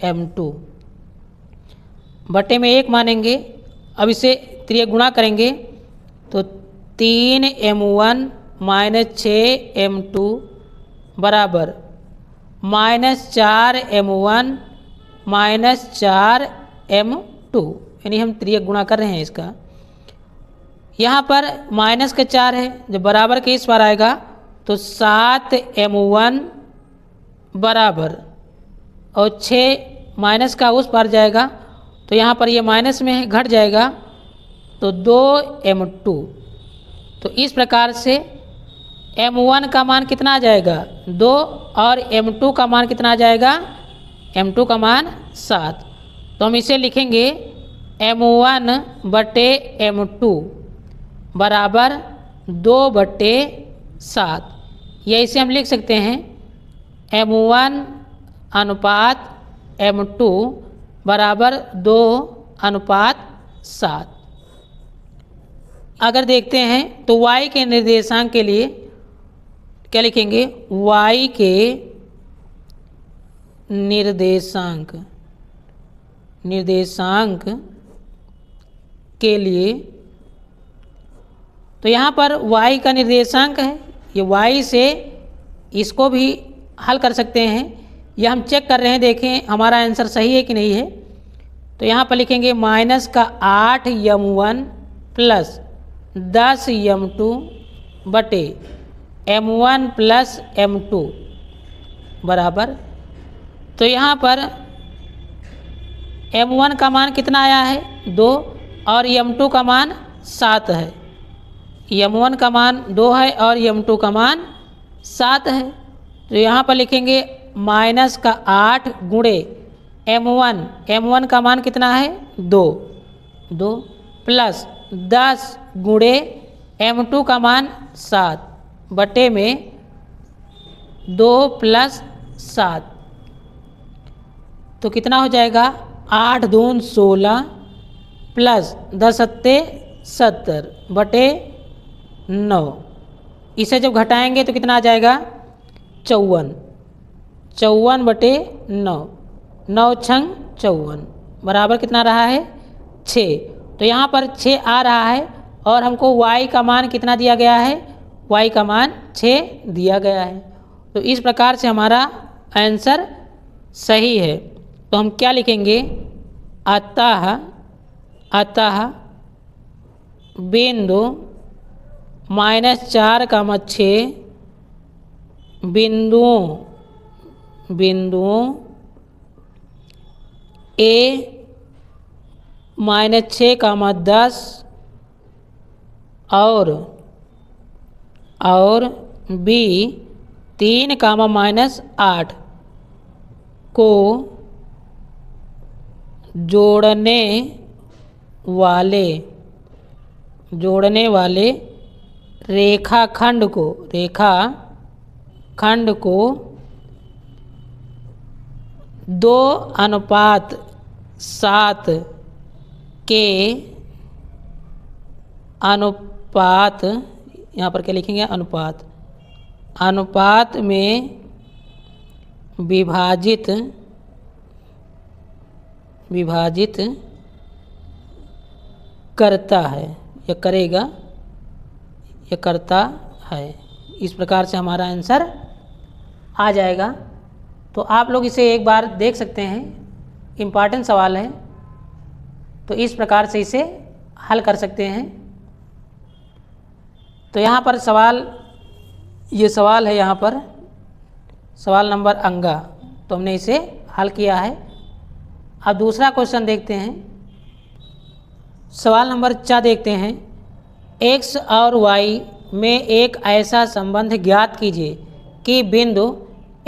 M2 बटे में 1 मानेंगे। अब इसे त्रिय गुणा करेंगे तो 3M1 माइनस 6M2 बराबर -4M1 माइनस 4M2, यानी हम त्रिय गुणा कर रहे हैं इसका। यहाँ पर माइनस का 4 है, जब बराबर के इस बार आएगा तो 7M1 बराबर, और 6 माइनस का उस पार जाएगा तो यहाँ पर ये माइनस में है, घट जाएगा तो 2M2। तो इस प्रकार से M1 का मान कितना आ जाएगा 2, और M2 का मान कितना आ जाएगा, M2 का मान 7। तो हम इसे लिखेंगे M1 बटे M2 बराबर 2/7, या इसे हम लिख सकते हैं M1 अनुपात M2 बराबर 2:7। अगर देखते हैं तो y के निर्देशांक के लिए क्या लिखेंगे, y के निर्देशांक के लिए, तो यहाँ पर y का निर्देशांक है, ये y से इसको भी हल कर सकते हैं, यह हम चेक कर रहे हैं, देखें हमारा आंसर सही है कि नहीं है। तो यहाँ पर लिखेंगे -8M1 प्लस 10M2 बटे M1 प्लस M2 बराबर, तो यहाँ पर M1 का मान कितना आया है 2, और M2 का मान 7 है। M1 का मान 2 है और M2 का मान 7 है, तो यहाँ पर लिखेंगे -8 गुणे M1 का मान कितना है 2 प्लस 10 गुणे M2 का मान 7 बटे में 2 प्लस 7, तो कितना हो जाएगा 8 दून 16 प्लस 10 सत्ते 70 बटे 9। इसे जब घटाएंगे तो कितना आ जाएगा 54 बटे 9, 9 छंग 54 बराबर कितना रहा है 6। तो यहाँ पर 6 आ रहा है, और हमको y का मान कितना दिया गया है, y का मान 6 दिया गया है। तो इस प्रकार से हमारा आंसर सही है। तो हम क्या लिखेंगे, अतः बिंदु -4,6 बिंदुओं A -6,10 और B 3,-8 को जोड़ने वाले रेखाखंड को 2:7 के अनुपात, यहाँ पर क्या लिखेंगे, अनुपात, अनुपात में विभाजित करता है या करेगा या करता है। इस प्रकार से हमारा आंसर आ जाएगा। तो आप लोग इसे एक बार देख सकते हैं, इम्पॉर्टेंट सवाल है, तो इस प्रकार से इसे हल कर सकते हैं। तो यहाँ पर सवाल, ये सवाल है यहाँ पर सवाल नंबर अंगा, तो हमने इसे हल किया है। अब दूसरा क्वेश्चन देखते हैं, सवाल नंबर 4 देखते हैं। x और y में एक ऐसा संबंध ज्ञात कीजिए कि बिंदु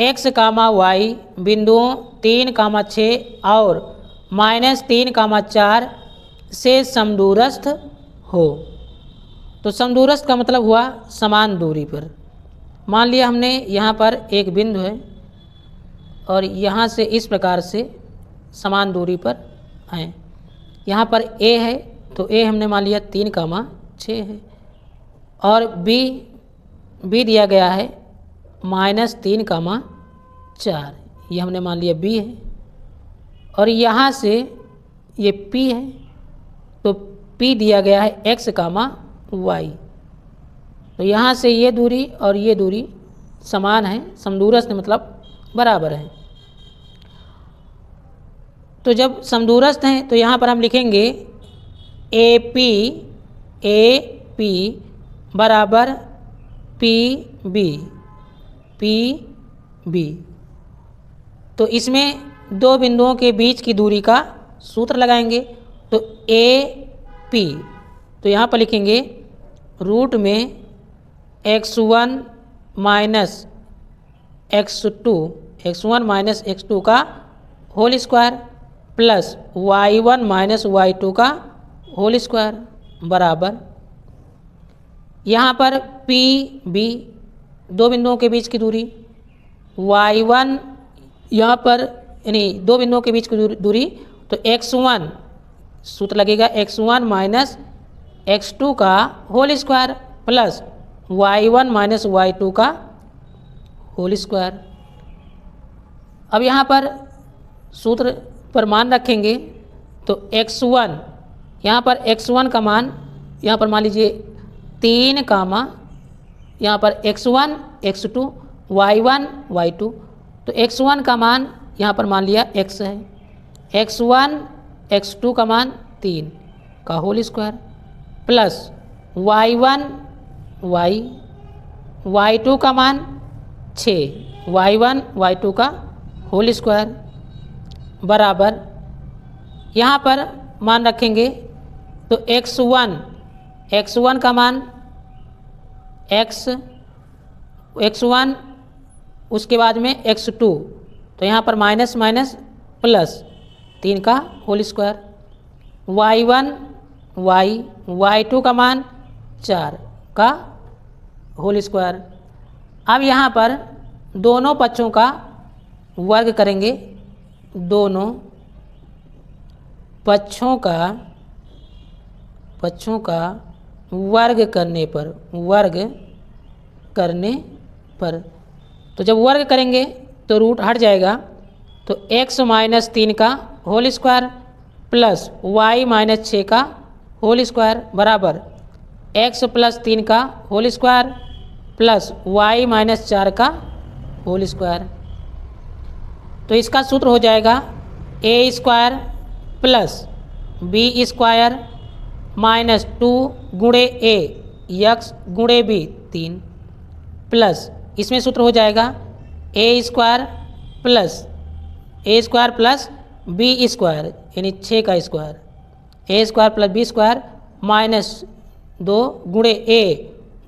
x, y बिंदुओं 3, 6 और -3, 4 से समदूरस्थ हो। तो समदूरस्थ का मतलब हुआ समान दूरी पर। मान लिया हमने यहाँ पर एक बिंदु है और यहाँ से इस प्रकार से समान दूरी पर हैं। यहाँ पर A है तो A हमने मान लिया 3, 6 है और B दिया गया है -3, 4, ये हमने मान लिया B है। और यहाँ से ये P है तो P दिया गया है x, y। तो यहाँ से ये दूरी और ये दूरी समान है, समदूरस्थ मतलब बराबर है। तो जब समदूरस्थ हैं तो यहाँ पर हम लिखेंगे AP बराबर PB। तो इसमें दो बिंदुओं के बीच की दूरी का सूत्र लगाएंगे। तो AP, तो यहाँ पर लिखेंगे रूट में x1 माइनस x2 का whole square plus y1 minus y2 का होल स्क्वायर बराबर, यहाँ पर PB दो बिंदुओं के बीच की दूरी, y1 यहाँ पर यानी दो बिंदुओं के बीच की दूरी, तो x1 सूत्र लगेगा x1 माइनस x2 का whole square plus y1 minus y2 का होल स्क्वायर। अब यहाँ पर सूत्र पर मान रखेंगे तो x1, यहाँ पर x1 का मान यहाँ पर मान लीजिए 3, यहाँ पर x1 x2 y1 y2, तो x1 का मान यहाँ पर मान लिया x है, x1 x2 का मान 3 का whole square plus y1 y2 का मान 6 y1 y2 का होल स्क्वायर बराबर, यहाँ पर मान रखेंगे तो x1 का मान x1, उसके बाद में x2, तो यहाँ पर माइनस प्लस 3 का होल स्क्वायर, y1 y2 का मान 4 का होल स्क्वायर। अब यहाँ पर दोनों पक्षों का वर्ग करेंगे, दोनों पक्षों का वर्ग करने पर तो जब वर्ग करेंगे तो रूट हट जाएगा, तो x माइनस 3 का whole square plus y minus 6 का होल स्क्वायर बराबर x प्लस 3 का whole square plus y minus 4 का होल स्क्वायर। तो इसका सूत्र हो जाएगा a square plus b square minus 2 गुणे a x गुणे b 3 प्लस इसमें सूत्र हो जाएगा a square plus b square यानी 6 का square, a square plus b square minus 2 गुणे a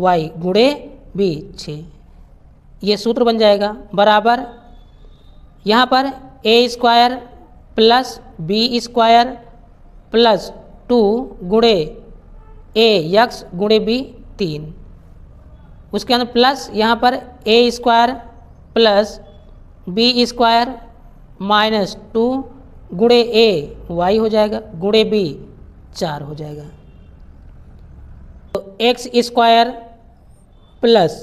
y गुणे b 6, ये सूत्र बन जाएगा बराबर, यहाँ पर a square plus b square plus 2 गुणे a x गुणे b 3, उसके अंदर प्लस यहाँ पर a square plus b square minus 2 गुणे a y हो जाएगा गुणे b 4 हो जाएगा। तो एक्स स्क्वायर प्लस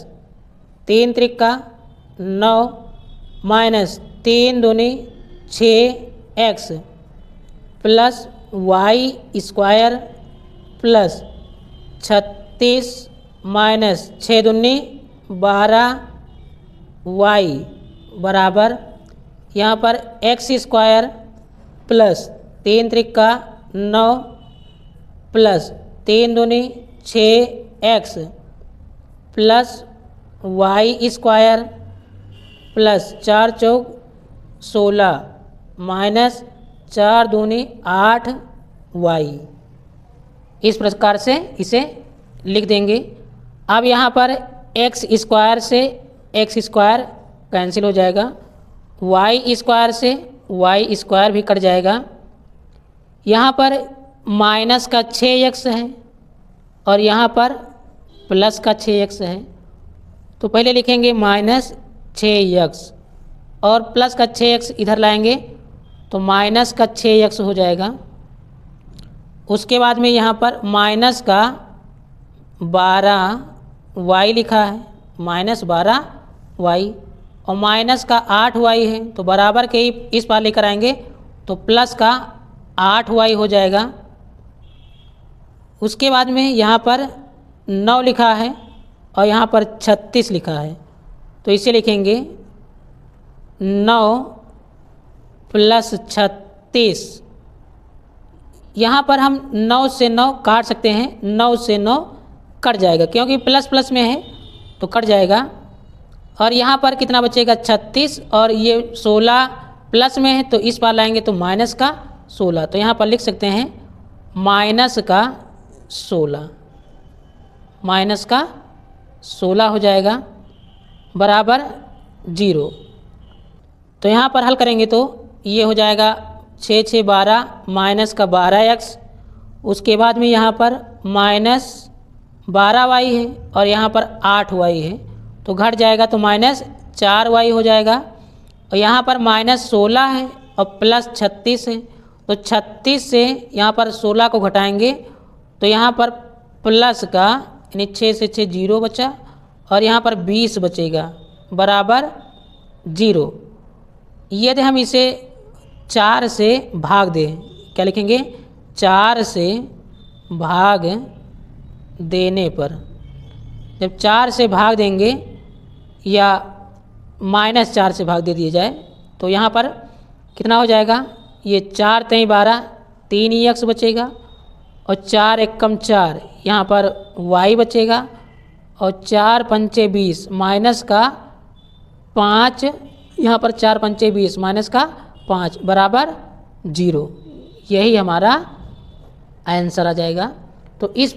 3 त्रिका 9 माइनस 3 दूनी 6x plus y square plus 36 minus 6 दूनी 12y बराबर यहाँ पर एक्स स्क्वायर प्लस 3 त्रिका 9 प्लस 3 दूनी 6x plus y square plus 4 चौक 16 माइनस 4 दूनी 8y। इस प्रकार से इसे लिख देंगे। अब यहाँ पर एक्स स्क्वायर से एक्स स्क्वायर कैंसिल हो जाएगा, वाई स्क्वायर से वाई स्क्वायर भी कट जाएगा। यहाँ पर माइनस का 6x है और यहाँ पर प्लस का 6x है, तो पहले लिखेंगे माइनस 6x और प्लस का 6x इधर लाएंगे तो माइनस का 6x हो जाएगा। उसके बाद में यहाँ पर माइनस का 12y लिखा है, माइनस 12y और माइनस का 8y है, तो बराबर के ही इस पार लेकर आएंगे तो प्लस का 8y हो जाएगा। उसके बाद में यहाँ पर 9 लिखा है और यहाँ पर 36 लिखा है, तो इसे लिखेंगे 9 प्लस 36। यहाँ पर हम 9 से 9 काट सकते हैं, 9 से 9 कट जाएगा क्योंकि प्लस प्लस में है तो कट जाएगा। और यहाँ पर कितना बचेगा 36 और ये 16 प्लस में है तो इस पार लाएंगे तो माइनस का 16, तो यहाँ पर लिख सकते हैं माइनस का 16, माइनस का 16 हो जाएगा बराबर 0। तो यहाँ पर हल करेंगे तो ये हो जाएगा 6 6 12 माइनस का 12x, उसके बाद में यहाँ पर माइनस 12y है और यहाँ पर 8y है, तो घट जाएगा तो माइनस 4y हो जाएगा। और यहाँ पर माइनस 16 है और प्लस 36 है, तो 36 से यहाँ पर 16 को घटाएंगे तो यहाँ पर प्लस का यानी 6 से 6 0 बचा और यहाँ पर 20 बचेगा बराबर 0। यदि हम इसे 4 से भाग दें, क्या लिखेंगे 4 से भाग देने पर, जब 4 से भाग देंगे या माइनस 4 से भाग दे दिया जाए तो यहाँ पर कितना हो जाएगा, ये 4 3 12 3x बचेगा और 4 एकम 4 यहाँ पर y बचेगा और 4 पंचे 20 माइनस का 5, यहाँ पर 4 पंचे 20 माइनस का 5 बराबर 0। यही हमारा आंसर आ जाएगा। तो इस